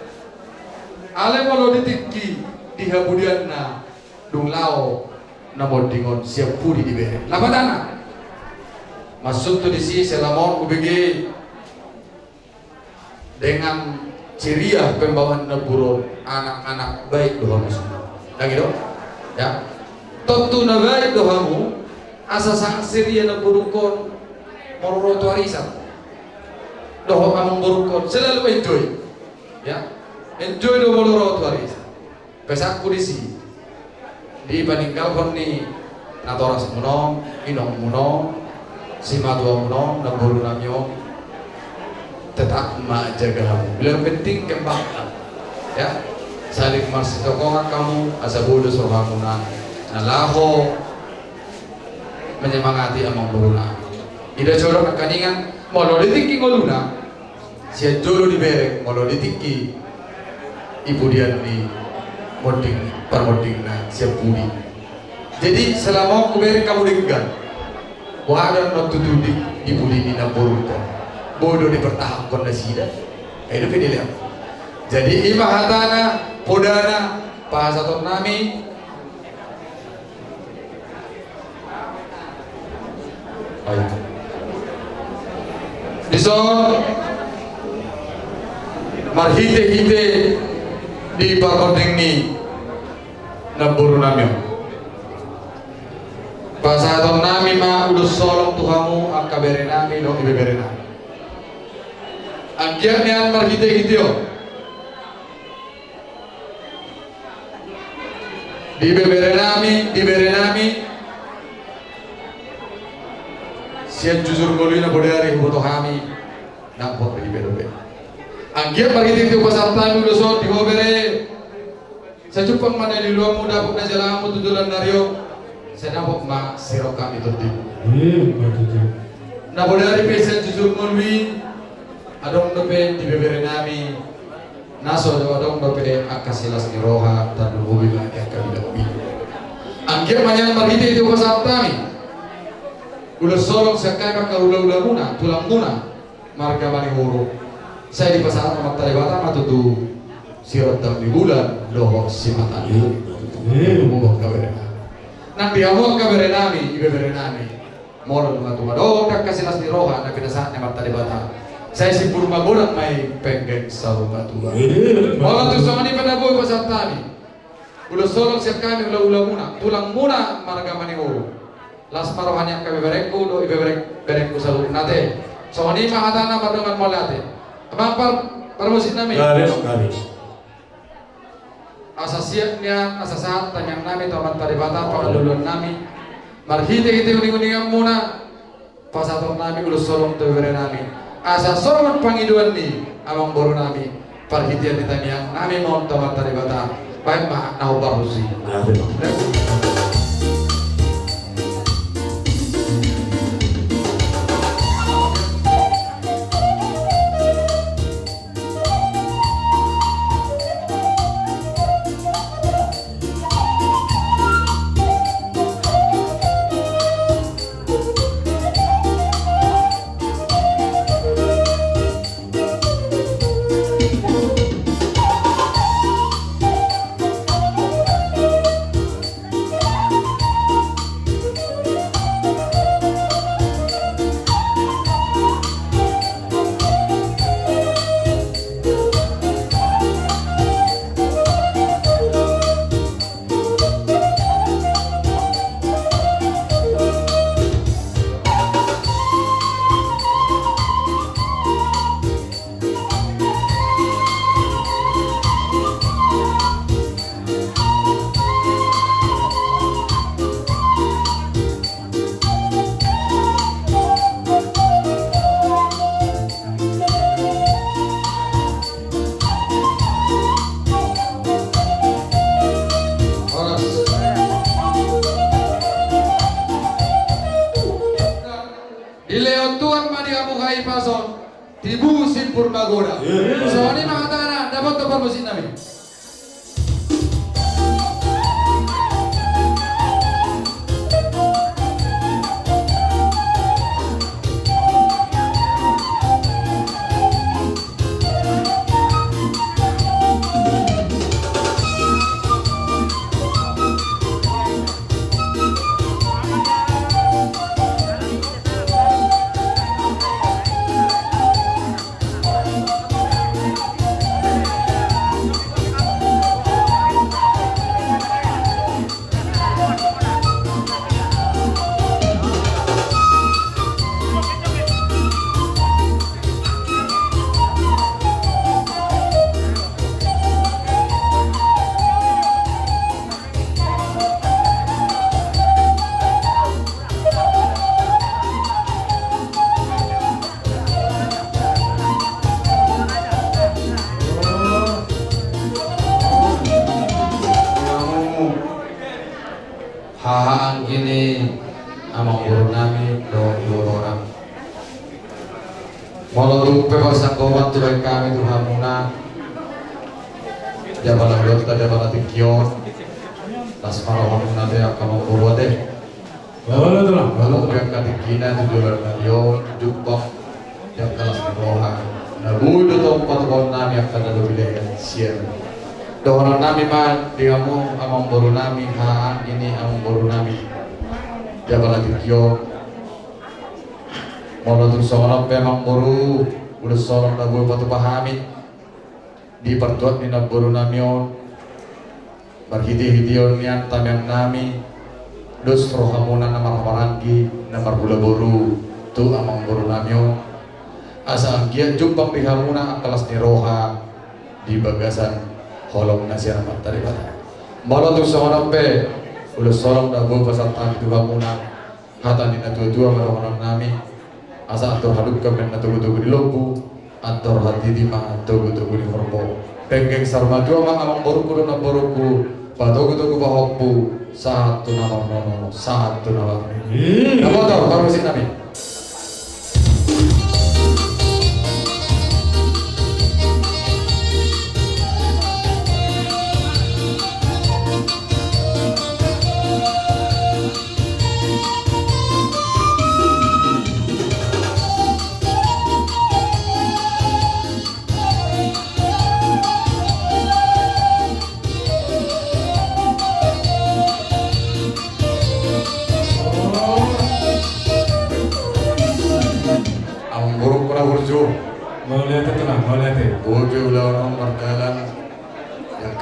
Ale molo ditikki dihabudian na dunglao namun dingon siap pudi diberi. Lapatana masuk tu di sini selamon ubg dengan ceria pembawaan neburon anak-anak baik dohamu semua. Lagi dong, ya. Tentu na baik dohamu asa sang ceria neburukon mororoto arisan. Doham among burukon selalu enjoy, ya. Enjoy do mororoto arisan. Pesakku di sini. Di paninggalkan ni natoras muno, inong muno, simadua muno, naburu namyo, tetap jaga kamu. Beliau penting kembangkan, ya. Saling marsitokongan kamu, asa bodoh sorhamunan, nalaho menyemangati amang beruna. Ida jorok nakaningan, molo ditiki ngoluna, sia jolo diberek, molo ditiki ibu dian di moding parmodingna siap budi. Jadi selama aku beri kamu denggan wadah no tutudik di budi nina boruko bodoh dipertahankan nasida itu pilih. Jadi imah hatana podana pahasaton nami ayo dison marhite-hite di parmoding ni naburu nami pasaton nami ma udus solong tuhamu akabere nami lo ibebere nami angkian nian marhite-hiteo di bere nami siap jujur ngolina bodari boto kami nampak di bere angkian marhite-hiteo pasaton nami udus solong di bere sejupang mana di luar muda pun jalamu tujulan nario sedapok mak sirokam itu tim. Nah bodari pesen jujur ngulwi adong dope di bebere nami naso adong dope akasilas niroha dan ubi lagi akabidabi. Angkir manyan marhite itu pasal tami. Udah solong sekai maka ulah muna tulang muna marga mani huru. Saya di pasaran mak talibata matutu sirot di bulan dohok simatan itu mubok kabere nanti amok kabere nami ibe bere nami moro matuma do tak kasilas di roha na pinasatnya marta debata saya sipur magorak mai penggeng saru batua moro tu sama di penaboy pasal tani Ulo solong siap kami ula muna, tulang muna marga maniho. Las marohanya kami berekku do ibe berekku selalu nate. So ni mahatana madongan molate. Amang permusit nami. Asa siapnya, asa saat tanyang nami taman taribata pangaluluan nami. Marhite-hite uning-uningan muna. Pasator nami ulo solong to ibere nami. Asa solong pangiduan ni amang boru nami. Parhitian ditanyang nami mau taman taribata. Baik mak nau barusi. Ibu simpur magoda. Soalnya mengatakan dapat topar musik nami. Hahaan gini amang guru nami do orang. Walau rupe pasang komat tu baik kami Tuhan muna. Jabala dota jabala tikyon. Tas marahon nade akan guru ade. Walau yang katikina tu jualan radio jukbok yang kelas roha. Nabu do tempat kon nami akan ada wilayah siar. Doa nami man diamu amang boru nami haan ini amang boru nami jabala tikyo mau tu seorang pemang boru udah seorang nabu batu pahami di pertuat ni boru nami on berhidi-hidion nian tamang nami dos rohamuna namar parangi namar bula boru tu amang boru nami on asa giat jumpang dihamuna kelas ni roha di bagasan kolom nasi amat taribata. Malah tu seorang pe, udah seorang dah bawa pasal tanah tu bangunan, kata ni natu dua orang nami, asa atur haduk kemen natu di lobu, atur hati di mah natu di korbo. Penggeng sarma dua mah amang boruku dan boruku, patogu bahopu, satu nama nono, satu nama. Nama tahu tahu sih nami.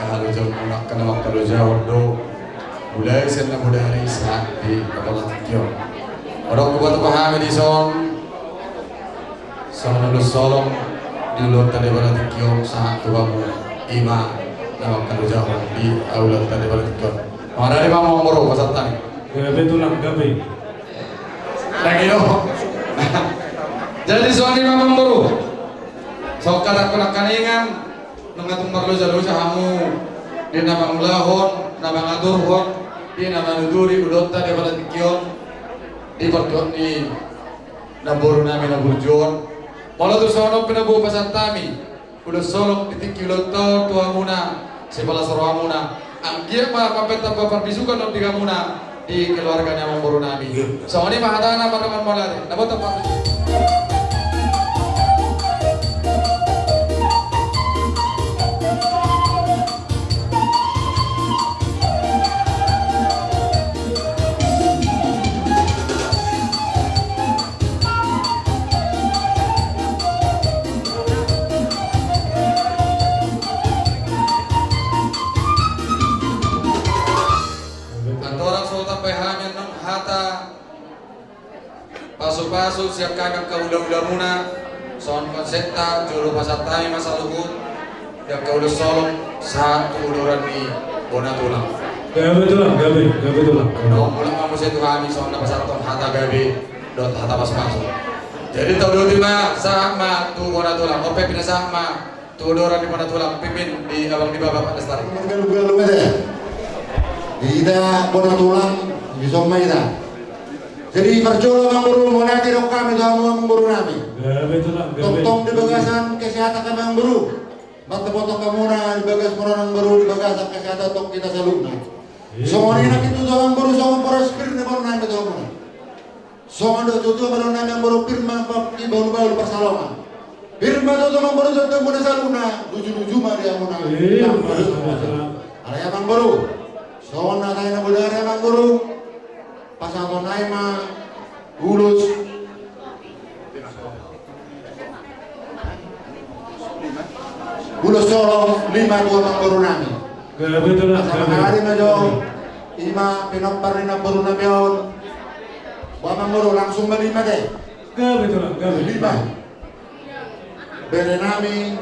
Kalau jauh nak kena kalau jauh do, mulai sen na dari saat di kepala tikyo. Orang kuat paham di son, lulus solong di luar tadi kepala tikyo saat tua ima nama kalau jauh di aula tadi kepala tikyo. Mana di mana moro pasal tani? Gabe tulang gabe. Lagi do. Jadi soal di mana moro? So kada kuna kaningan nangatung marlo jalo sahamu di nama nglahon nama ngadurhon di nama nuduri udota di pada tikyon di pertuan ni nabur nami naburjon malah tu sono penabu pasantami udah solok di tikyon to tuamuna sepala sorwamuna angkia ma papeta papar bisukan non digamuna di keluarganya memburu nami soalnya mahadana teman malade nabo tempat pasu siap kami ke udah muna son konsepta juru pasar tami masa luhut yang ke udah solong satu uduran di bona tulang gabe tulang no mulang kamu saya kami son pasar tom hata gabe dot hata pas pasu jadi tahun 25 sama tu bona tulang ope pindah sama tu uduran di bona tulang pimpin di abang di bapak lestari galu ada ida bona tulang di somma ida. Jadi percolo mengguru monati dok kami doang mengguru nami. Tong di bagasan kesehatan kami mengguru. Batu potong kamuna di bagas moran mengguru di bagasan kesehatan tok kita salubna. Semua ini nak itu doang mengguru sama poros pir ne baru nami doang muna. Semua do tutu baru nami mengguru firman bab ki baru persalongan. Firman do mengguru tutu muna salubna. Luju maria muna. Ada yang mengguru. Semua nak tanya budaya mengguru. Pasang naima ulus solo 5 dua mengguru nami. Betul lah. Hari majo ima pinopar na buru nami on. Buat mengguru langsung berlima deh. Betul lah. 5. Bere nami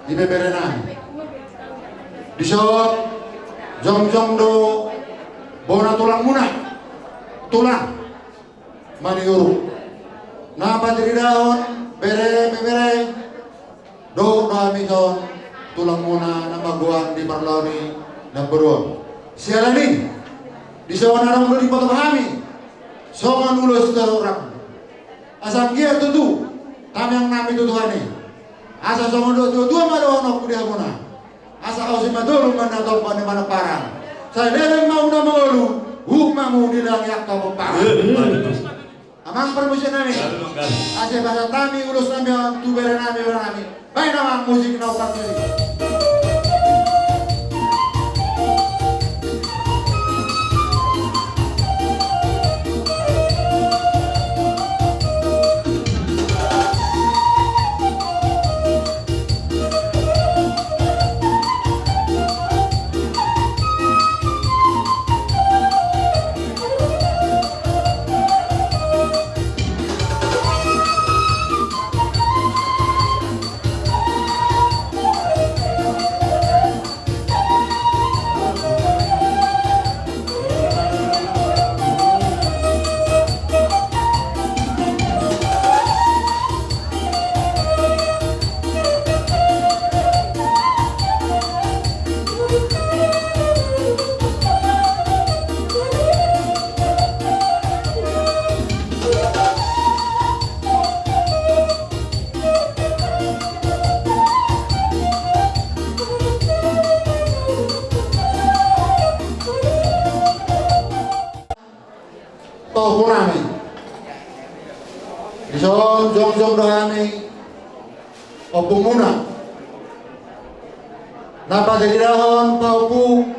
di bere nami. Di shot jong do bona tulang muna. Tulang maniuru napa diri daun bere do amison tulang muna na maguan di parlani na beruang sialani di sawana orang di potong kami songan ulos orang asam dia tutu tamang nami tutuhani asa songan dua madawano kudia muna asa kau si madulu mana topan mana parang saya leleng mau na mengolu hukumamu bilang yak kau parah. Amang permusian nami. Asal bahasa tami ulus nami tu bere nami orang nami. Baik nama musik nau praktis. Tohunami Dison jong dohani opumuna napa jadi dahon paupu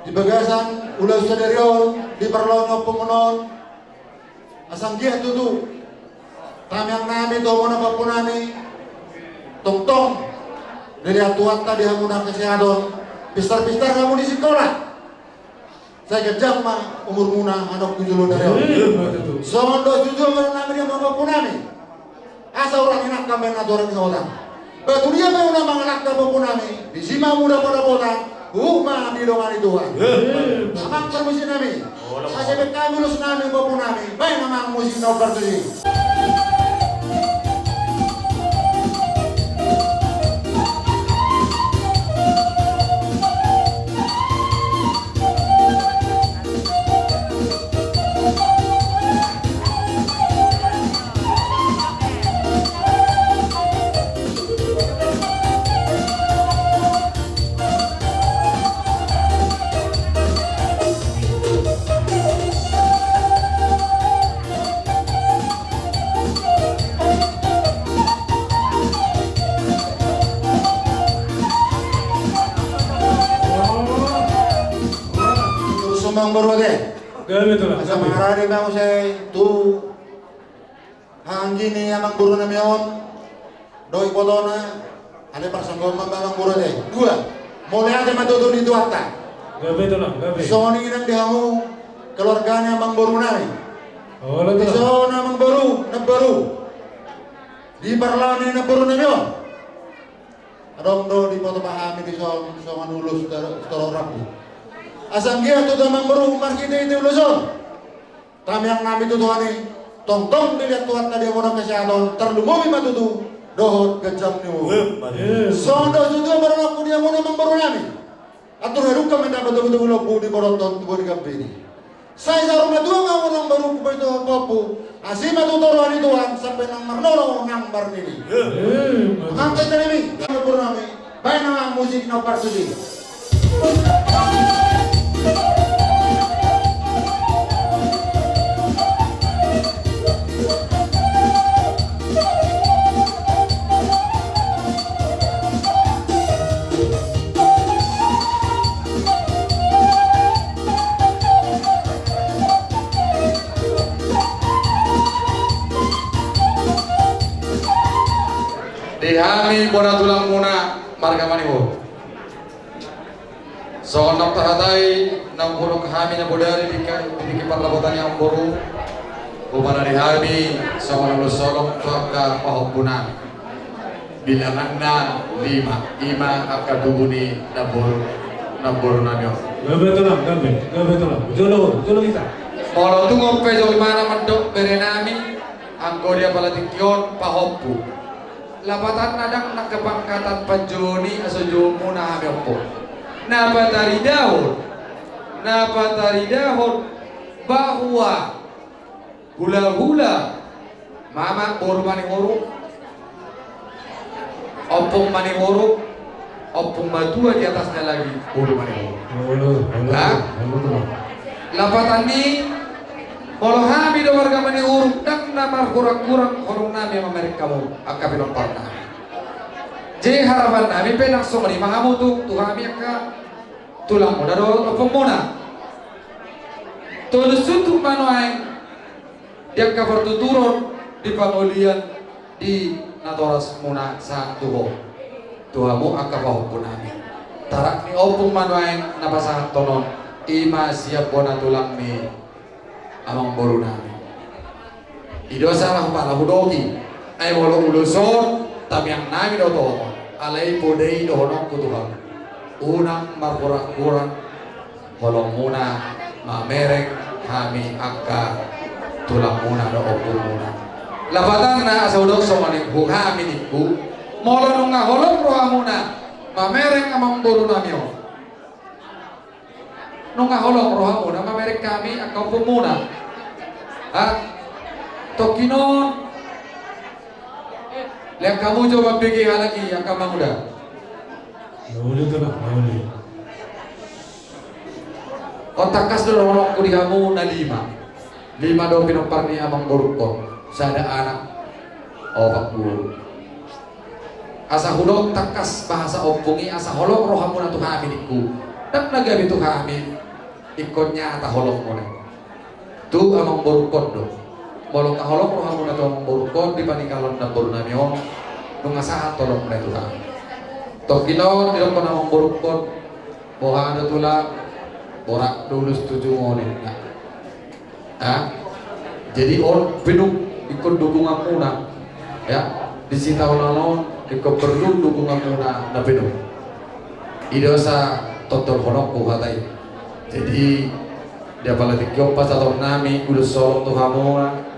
di bagasan ulas sadarion di perlon opumunon asang dia tutu tamyang nami tohuna papunami tong Dilihat tuat tadi hamunang kesehatan, pistar-pistar kamu di sekolah. Saya kejam mah umur muna anak kujulun dari orang. Sondo jujur mengenai dia mau punami. Asa orang enak kami ngaturin seorang. Betul dia mau nama anak kamu punami. Di sima muda pada botak. Mah di dongan itu kan. Amang permisi nami. Asal kami lulus nami mau punami. Baik nama musik nomor 7. Sumbang berode. Gawe to lah. Asa mangarani ba usay tu hanggini amang buru na miyon. Doi potona ale parsanggon mamang berode. Dua. Mulai ate matuto dito atta. Gawe to lah, gawe. So ni nang dihamu keluarganya amang buru nami. Oh, lo to. So namang baru. Di parlani na buru na miyon. Adong do di poto pahami di so manulus toro rapi. Asang dia tu tamang baru kita itu luson. Kami yang nami tu Tuhan ini tong dilihat Tuhan tadi orang kesehatan terlumumi matutu dohot kejam niu. Sondo juga baru dia mau namang baru nami. Atur haruka mendapat betul-betul lopu di boroton tu di kampini. Saya sarung dua nggak orang baru itu kopu. Asih matutu rohani Tuhan sampai nang marnolo nang barnini. Angkat ini baru nami. Baik nama musik nomor 7. Dihami bona tulang muna marga maniho. So nak tahatai nang buruk kami na bodari di parlabotan yang boru. Umara dihami so lulus solong ka pahopuna. Bilangan na 5 akan dubuni nabur nanyo. Gawe to lah, gawe to lah. Jolo kita. Kalau tu ngope jol mana mandok berenami anggo dia palatikyon pahopu. Lapatan nadang nak kebangkatan panjoni asojomu na hamepo. Napa tari dahon bahwa hula mama boru mani horo opung mani horo opung matua di atasnya lagi boru mani horo. Lapatan ni kalau kami do warga mani horo dan nama kurang horong nami mamerik kamu akapilon parna. Jadi harapan kami penak so mani mahamu tu kami akka tulang muda do opung muna. Tulus untuk manuai yang kabar tuturun di pangulian di natoras muna sa tuho tuhamu akabah punami tarak ni opung manuai napasahan tonon ima siap bona tulang mi amang boru nami ido salah pala hudoki ay wolo uluson tamyang nami do to alai podei do honong kutuham unang markurak-kurak holong muna mamerek kami akka tulang muna do opung muna lapatan na saudok somani bu kami niku molo nunga holong roha muna mamerek amang boru namio nunga holong roha muna mamerek kami akka opung muna tokinon lihat kamu coba pikir lagi akka manguda boleh tu lah, boleh. Otak kas do orang kudi kamu na 5 do pinompar ni amang borukon sada anak opak guru asa hudok takas bahasa opungi asa holok rohamu na tuha aminiku dan nagabi tuha amin ikutnya ata holok mo na tu amang borukon do molong ka holok rohamu na tu amang borukon di panikalon na boru na miyo nung asahan tolong na tuha Tokino tidak pernah memburukkan bahwa ada tulang borak dulu setuju ngoni. Jadi orang penuh ikut dukungan muna, ya di sini tahun lalu ikut perlu dukungan muna na penuh. Idosa total honok katai. Jadi dia paling kyo pas atau nami udah solong tuh hamona.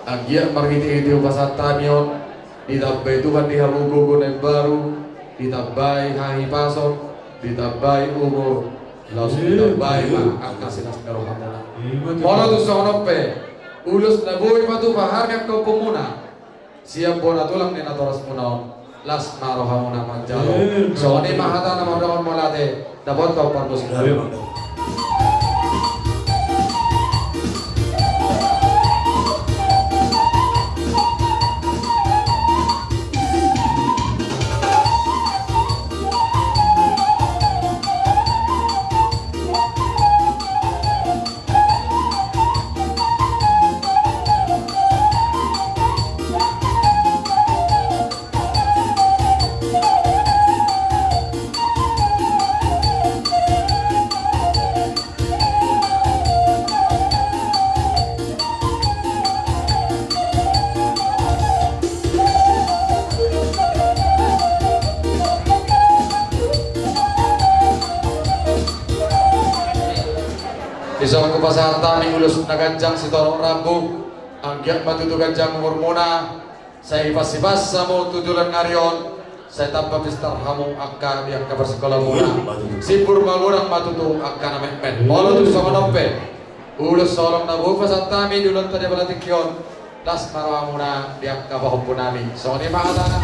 Agia margiti itu pas atamion ditabay Tuhan dihamugugo na baru ditabay hahi pasok ditabay umur langsung ditabay angkasinas karo hamona. Mono tuh sonope ulus na buhay patu paharga kau pemuna siap bona tulang ni natoras munaon las maro hamona manjalo so ni mahata na madawon molate dapat kau pardos Isang ke pasar tani ulus naganjang si torong rambu anggiat matutu ganjang murmuna saya pas samo tujulan ngarion saya tanpa pistar hamu akka yang kabar sekolah muna si purma lurang matutu akka na men molo tu sama nompe ulus solong nabu pasar tani dulun tadi balatikyon das marawamuna yang kabah punami so ni mahatana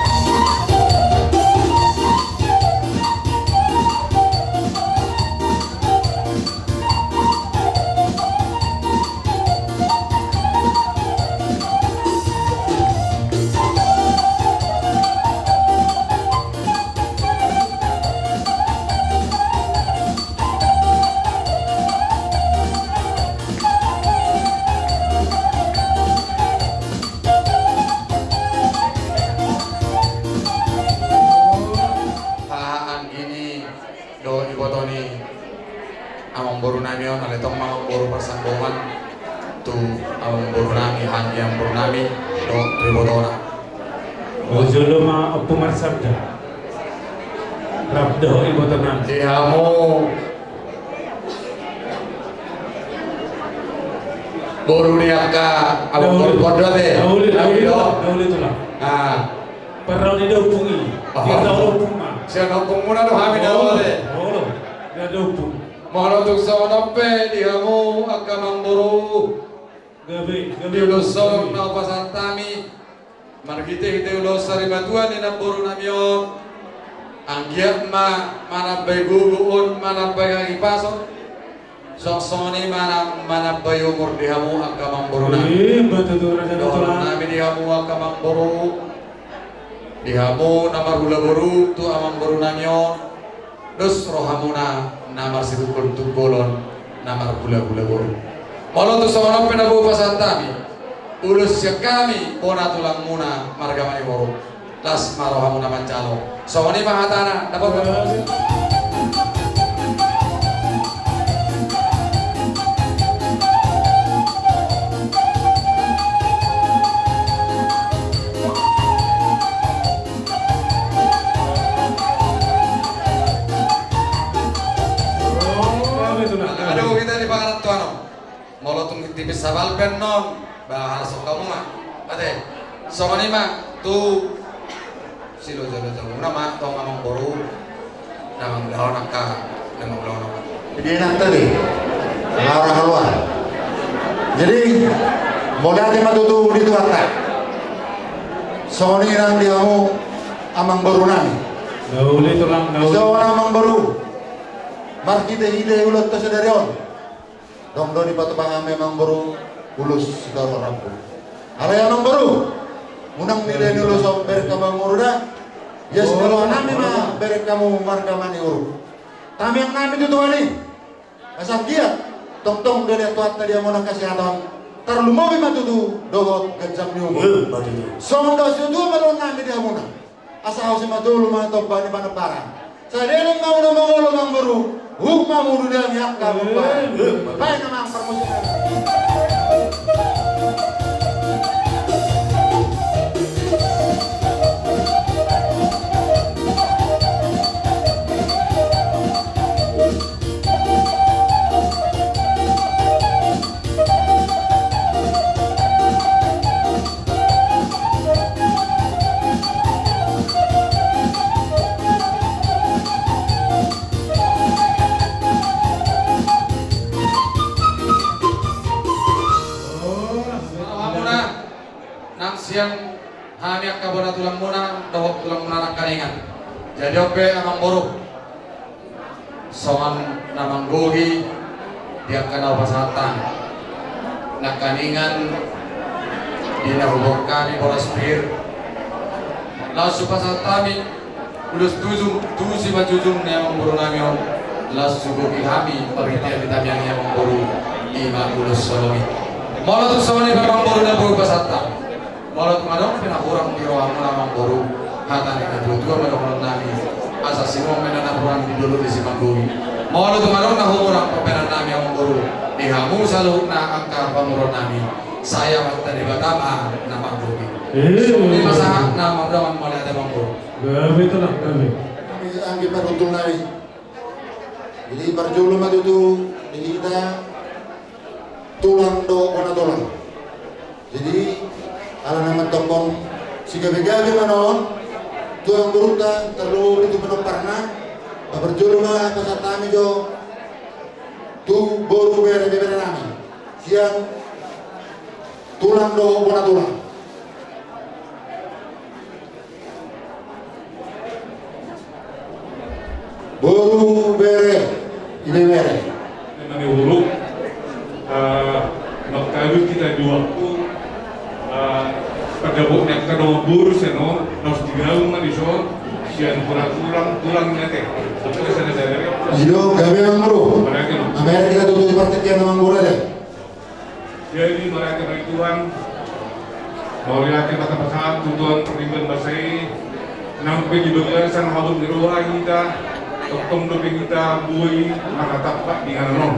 Ojoloma Pumarsabda Rabdo ibu tenang dihamu boru niaka abang boru kodra deh dauli tulang perau di daupungi kita daupuma siapa daupunguna tuh hamil daul deh dia daupung mau untuk sonope dihamu akamang boru gabe diulusong na pasantami margite hite ulos sari batuan ni namburu namion anggiat manabay guguon manabay kagipason soksoni manabay umur dihamu akamang boru nami doon namin dihamu akamang boru dihamu namar hula boru tu amang boru namion dus rohamuna namar situkul tugolon namar hula boru malah tu sama penabu pasantami ulus kami pona tulang muna marga mani boru las marohamuna mancalo so ni mahatana dapat aduh kita di pangaran tuano mau tung tipis sabal penon bahas kamu mah ade sama ni mah tu silo jalo nama tong amang boru namang lawan akka namang lawan jadi enak tadi lawan keluar jadi modal tema tutu di tuata soni nang diamu amang boru nami dauli tulang dauli amang boru markite ide ulut tesedarion dong doni patubang memang boru ulus segala rampu. Ada yang baru, munang nilai ulus berkamang uruda, ya segala nami mah berkamu marga mani uru. Tapi yang nami itu tuan ni, asal dia, tong dari tuat tadi yang mau kesehatan, terlalu mau bima tu dohot kejam nyumu. Soalnya sudah baru nami dia munang, asa si madulu manto bani panapara. Sadeleng mau na mangolo mang guru, hukma mu dunia yak ka bapa. Baik namang permusikan. Siang hanya kabona tulang muna dohok tulang muna kaningan jadi ope amang boru soan namang gohi dia kana pasatan nak kaningan dina hubung kami boras pir lasu pasatami ulus tujuh si bajujung na amang boru namion lasu gohi hami pagitian ditamiang amang boru ima ulus solomi mula tu sawani amang boru na boru pasatan malah tumadong pinakurang tiroang namang boru hatan ikadudua menokon nami asa simong menanapuran di dulu di simanggowi malah tumadong nahurang pemenan nami ang boru dihamu saluh na angka pamuron nami saya waktu di Batama namang gowi di masa namang daman mulai ada mang boru gabi itu lah gabi Anggi parutul nari jadi perjulu matutu di kita tulang do kona tulang jadi ala naman tombong si gabi-gabi manon tuang beruta terlalu itu penumparna berjulu mah pasatami jo tu boru bere nami siang tulang do kona tulang boru bere ini bere ini huruf makanya kita di waktu pada buknya kado buru seno nos digaung mah dison sian tulang-tulangnya teh betul sadar-sadar Ido gawe nang buru Amerika kita tutup seperti yang nang buru deh jadi mereka berituan mau lihat kita pasangan tujuan perlibat basai nampai di bagasan habuk di ruah kita tokong dope kita bui maka tapak dengan non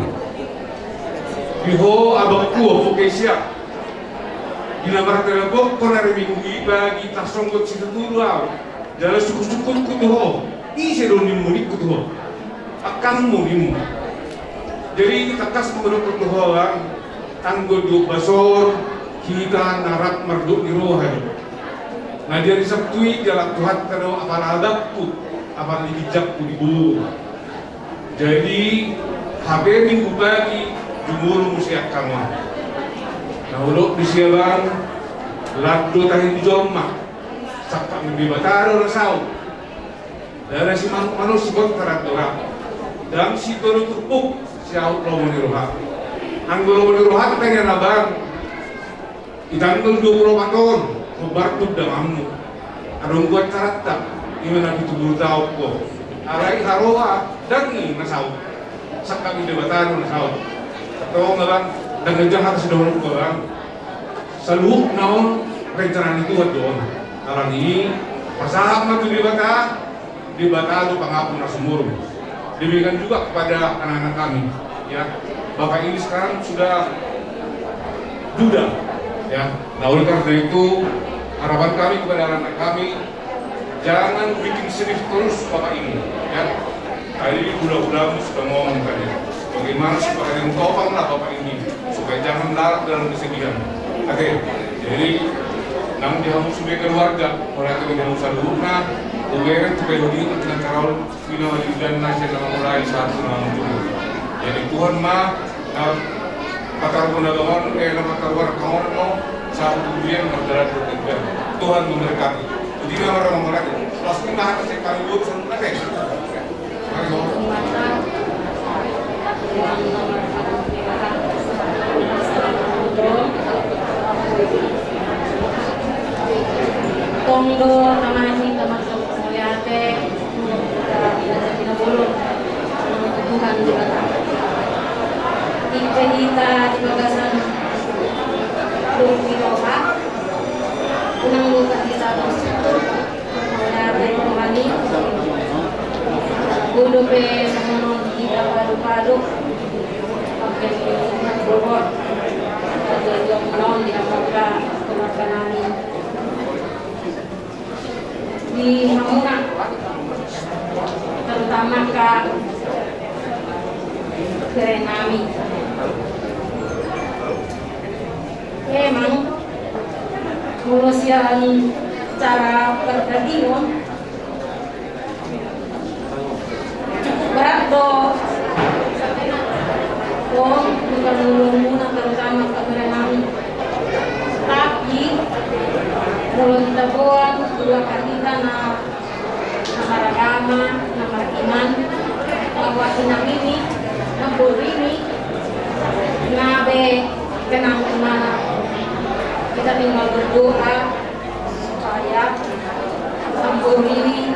iho abak kuo fokesia gila marah terabok konar minggu bagi tasonggot situ dulu jalan suku-suku kutuho isi donim mudik kutuho akan mudimu jadi takas menurut kutuho tanggo du basor kita narat merduk di rohan nah dia disebutui jalan Tuhan kado apal adabku apal dijabku di bulu jadi HP minggu pagi jumur musiak kamu nah uluk di siabang lado tahin di jomah sakak lebih bataro rasau dari si manu sibot teratura dan si tolu tupuk si aut lomo di roha anggo lomo di roha katanya nabang itanggal 20 tahun kubar tuh dalammu adong buat karatak gimana gitu buru tau kok arai haroa dangi nasau sakak lebih bataro nasau atau nabang dan ngejar harus dorong ke orang seluruh naon rencana itu doang orang ini pasahap matu di bata itu pangapun asumur diberikan juga kepada anak-anak kami ya bapak ini sekarang sudah duda ya nah oleh karena itu harapan kami kepada anak-anak kami jangan bikin sedih terus bapak ini ya tadi budak-budak sudah ngomong tadi bagaimana supaya yang topang lah bapak ini supaya jangan larut dalam kesedihan. Oke, jadi namun dia harus sebagai keluarga mulai dari usaha luhurna uweran supaya lebih dengan cara final dan nasi dalam mulai satu nama dulu. Jadi Tuhan mah patar perdagangan nama kawan kawan mau satu dunia berjalan bertiga Tuhan memberkati. Jadi orang mulai pasti mah kasih kali dua sama oke. Tondo tamani termasuk mulyate kita bulu Tuhan juga kita di bagasan dulu di roha unang luka kita terus mulyate terus yang cara bertanding cukup berat doh. Bukan muna terutama keberenang. Tapi kalau kita buat dua kita nama agama, nama iman, bahwa ini, nambur ini, ngabe kenang kemana. Kita tinggal berdoa supaya nambur ini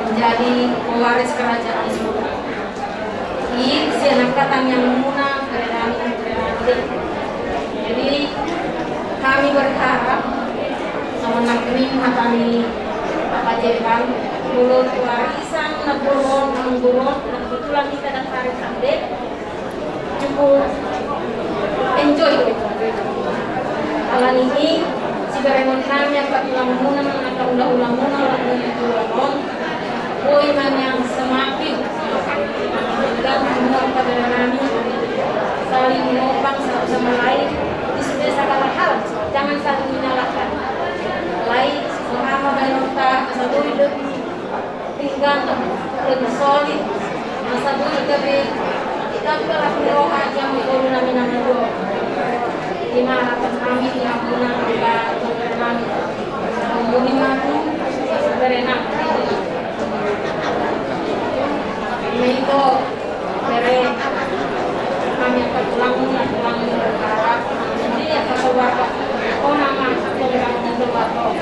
menjadi pewaris kerajaan surga. Ini si anak katang yang muna berenang. Jadi kami berharap sama nakrim kami apa jepan mulut warisan naburon mangguron kebetulan kita daftar sampai cukup enjoy. Alan ini si berenang kami yang katulang muna atau ulang muna orang itu orang poiman yang semakin dan semua pada kami saling menopang satu sama lain di segala hal, jangan saling menyalahkan lain selama bayota satu hidup tinggal lebih solid masa dulu kita telah berdoa yang mengguru nama doa di mana kami yang guna kita berenang mengguni mati berenang itu dari kami akan pulang berharap sendiri akan keluarga nama program untuk atau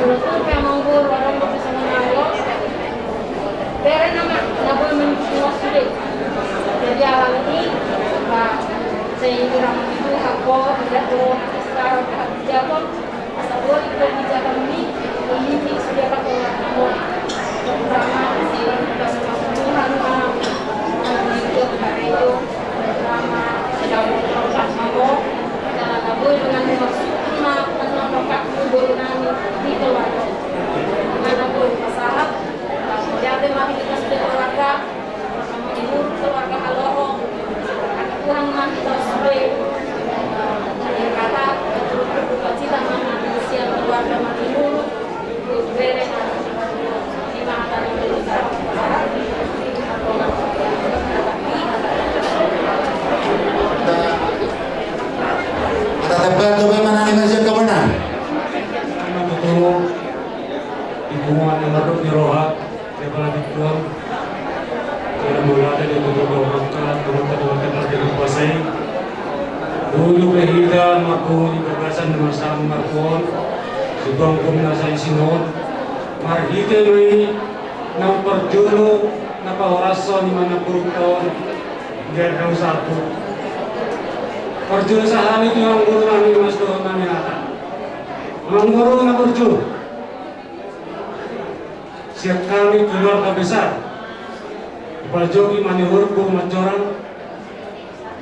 betul yang menggur orang bisa mengalir dari nama nabul mensulit jadi awal ini pak saya kurang itu aku jatuh sekarang jatuh asal itu bijakan ini sudah pakai pertama kita semua Tuhan hidup hari itu pertama jauh mau dalam kabul dengan maksud tentang rokat kubur nami di keluarga mana pun masalah jadi mari kita sudah keluarga sama ibu keluarga haloro Tuhan nanti kita sampai yang kata berduka cita mana usia keluarga mati dulu beres di mana tadi kita tebak bagaimana Indonesia kemenang? Betul, hubungan yang baru di Roha, kepala dikuang, kira mulai dari beberapa orang teman-teman dari kuasai. Dulu kehidupan aku di berbasan dengan salam markon, sebang kombinasi sinod, marhite mai nampar julu, napa oraso di mana buruk tahun, dia satu. Perjun sahani itu yang guru kami mas doa kami nata. Mengguru nak perjun. Siap kami keluarga besar. Bajogi manihur ku macoran.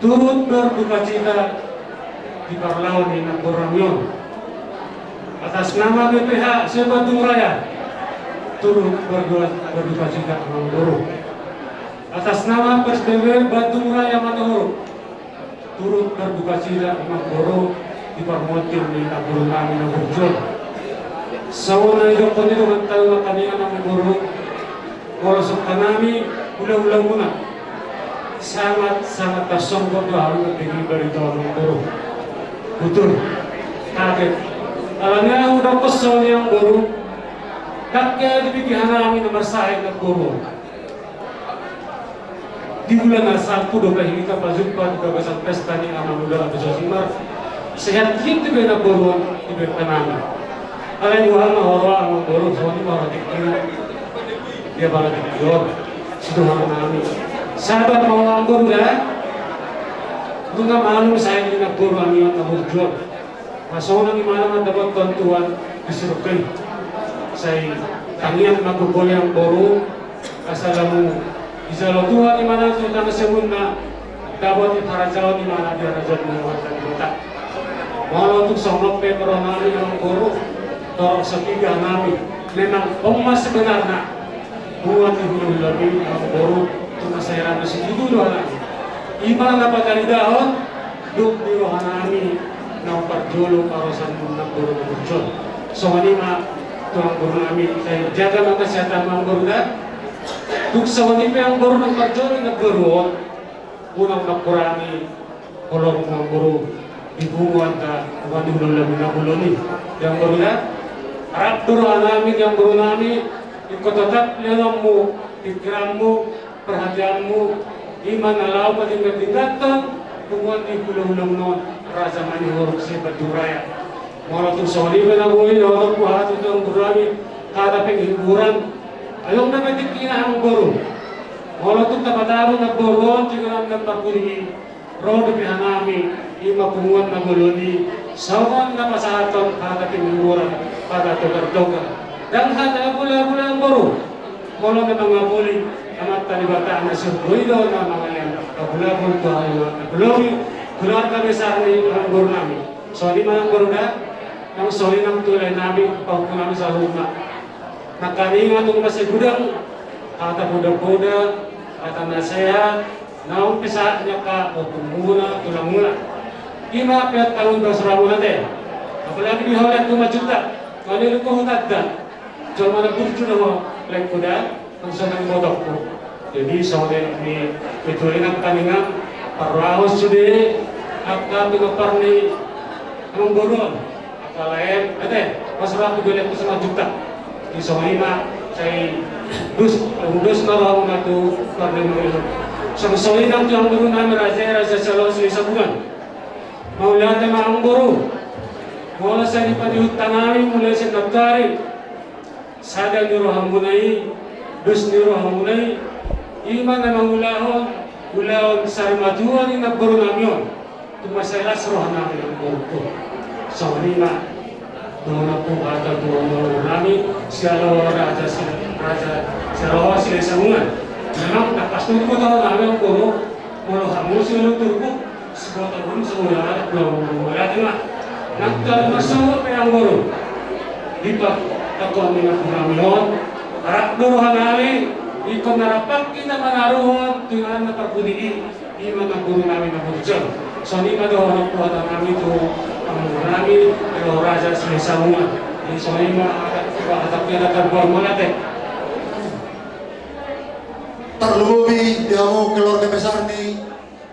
Turut berduka cita di Parlawan di Nakoramion. Atas nama BPH Sebatung Raya. Turut berduka cita mengguru. Atas nama PSBB Batung Raya Manihur. Turut berduka cita mengguru di Parmotin di Tabur kami Naburjol. Sawana hidup itu mental kami mengguru. Kalau suka kami ulang-ulang muna. Sangat tersongkot bahwa dengan berita mengguru. Betul, kaget. Alangnya udah kesel yang guru. Kakek dipikiran kami nomor saya mengguru. Di bulan Sabtu doa kita pazukpan kebebasan pesta ni amal muda atau josimar sehat kita beda boron di bertanami. Alai wahana orang amal boron soalnya baru dikira dia baru dikira sudah mengalami. Sahabat mau anggur dah, bunga malu saya di nak boron yang kamu jual. Masuk nanti malam dapat bantuan disuruhkan. Saya tangian aku boleh yang boron asalamu. Isalo Tuhan di mana Sultan Semunna dapat diparajawan di mana dia raja menguatkan kita. Walau untuk sonok pepero nami yang guru, torok setiga nami. Memang emas sebenarnya buat ibu lebih yang guru cuma saya rasa segitu doang. Iman apa kali dahon duk di rohanami na parjolo kawasan ng guru ng So manima tuang guru namin kay jaga ng kesehatan ng guru na. Kung sa manima ang guru ng parjolo ng guru, unang nakurani kolong ng guru ibunguan ka wadulong labi na buloni. Yang guru na, harap duruan namin yang guru namin, ikut tetap lihat mo, pikiran mo, perhatian mo, iman alaw pa din natindatang, kumuan di bulong-bulong noon, rasa manihurok si Baduraya. Mula itong soli ba na buhay, nawalang buhat ito ang guru namin, kadaping hiburan, ayong nagatikin ang guru. Mula itong tapatarong na guru, tignan ng pagkuliin, rodo pihanami, ima punguan na guluni, sawan na pasahaton, kadaping hiburan, pada tugar-tugar. Dan hata pula-pula ang guru, mula na mga buling, amat talibataan na surpruido na mga yan, kapula-pula ito ay mga guluni, keluarga besar ni ang guru namin. So, di man ang guru na, ang soli ng tulay namin, paupo namin sa rumah. Nakaninga itong masigudang, kata budak-budak, kata nasehat, naumpisa niya ka, o tumuna, tulang mula. Ima, piat tahun berserah natin. Apalagi biholat kumajuta, kalau ko hutad dan, cuma na burju na mo, like kuda, ang sanang botok ko. Jadi, soli ni ituloy ng kaninga, parahos sudi, at pinapar ni ang guru. Kalayan, ate, masarap bigolet ko sa juta. Di soalnya saya dus na raw na to karena mo. Sa soalnya nang tuang guru namin raja selalu sa bulan. Maulan na ang guru. Mula sa ipanihutan namin mula sa nagtari. Sada niro hamunay, dus niro hamunay. Ima na mangulahon, ulahon sa matuan ni nagguru namin. Tumasalas roh namin ang guru. So lima, nona po kata tuwa namin sialo raja sialo sila sangungan. Memang napastor ko tahu namin ang guru, mula hamu sialo turko, sebuah tahun semula belum mulai tengah. Nakal masuk pe ang guru. Dipak ako ang namin harap duruhan namin, ikon narapak kita manaruhon tuhan na pagpunii, di mga guru namin na burjan. So ni madohon po ata namin to kami pero raja sesama di soalnya atap kita terbuang natin. Terlebih dia mau keluarga besar ni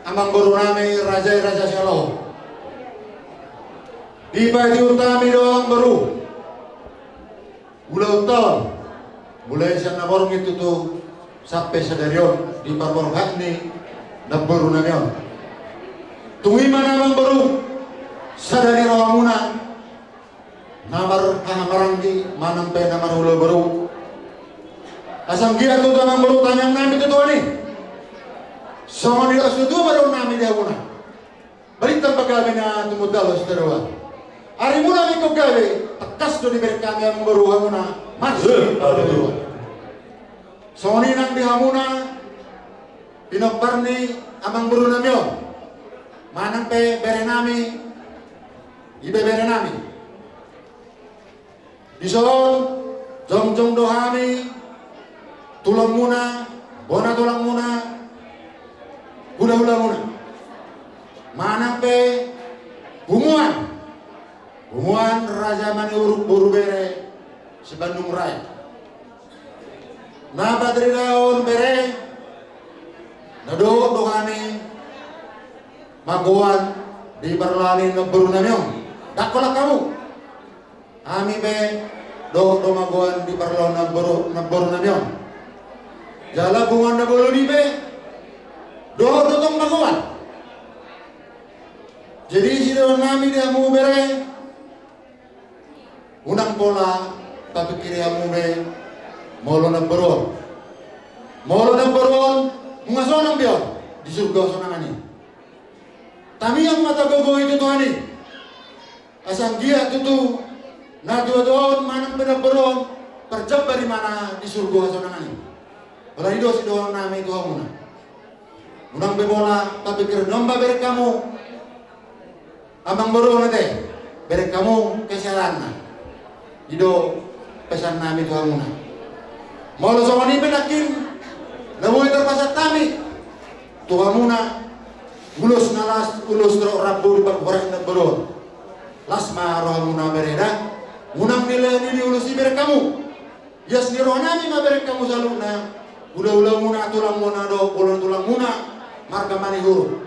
amang guru nami raja Shalom. Di bagi utami doang baru. Ulah utol. Mulai sa naborong itu tuh sampai sadarion di parborong ni nabaru namion. Tungi mana amang baru. Sadari rawamuna namar kahamaranggi manampe namar hula baru asam gia tu tanang baru tanyang nami tu tuani sama dia sudu baru nami dia muna balitang pagawe na tumudalo sa darawa ari muna mi ko gawe takas do di kami ang baru hamuna masih darawa sama ni nang dihamuna pinoparni amang baru namyo manampe bere nami ibebere nami dison jong dohami tulang muna bona tulang muna hula muna manang pe humuan raja mani uruk buru bere si Bandung Raya na badri daun bere dohami maguan di berlani ngeberu namyong dakola kamu ami be do maguan di perlo naburu namyon jala bungan na bulu di be do tong maguan jadi si do nami dia mu bere unang pola tapi kiri amu be molo naburu mungasonang bion di surga sonangani tami yang mata gogo itu Tuhani asang dia tutu na dua manang beron perjab dari mana di surga sonangani wala ido si doang nami itu hamuna unang bebola tapi kira nomba bere kamu amang beron nate bere kamu kesalanna ido pesan nami itu hamuna molo somani penakin namu terpasat kami tu hamuna ulus nalas ulus tro rabu di pagborang na beron lasma rohamuna bereda munang nilai nili ulusi berek kamu yas ni rohanami ma berek kamu saluna ula muna tulang muna do bolon tulang muna marga mani huru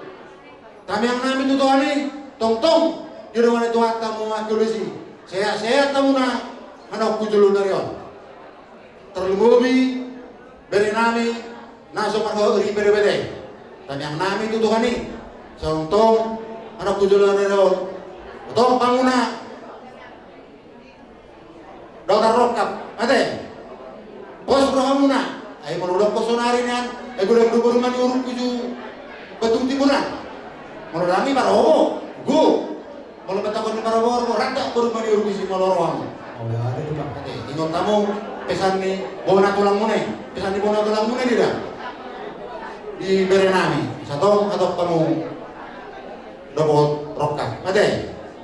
kami yang nami tutuani tong di ruangan itu tamu akulusi saya tamuna anak kujulu narion terlumbi beri nami naso marga uri bere kami yang nami tutuani tong anak kujulu narion tong panguna dokter rokap ate pos rohamuna ay menurut kosonari nian ay gudang dubur mani urut kuju betung timuran menurut kami parowo go kalau betakon para bor rada baru mani urut kuju maloroang oleh ada tu pak ate ingat tamu pesan ni bona tulang mune pesan ni bona tulang mune tidak di berenami satu atau kamu double rokap ate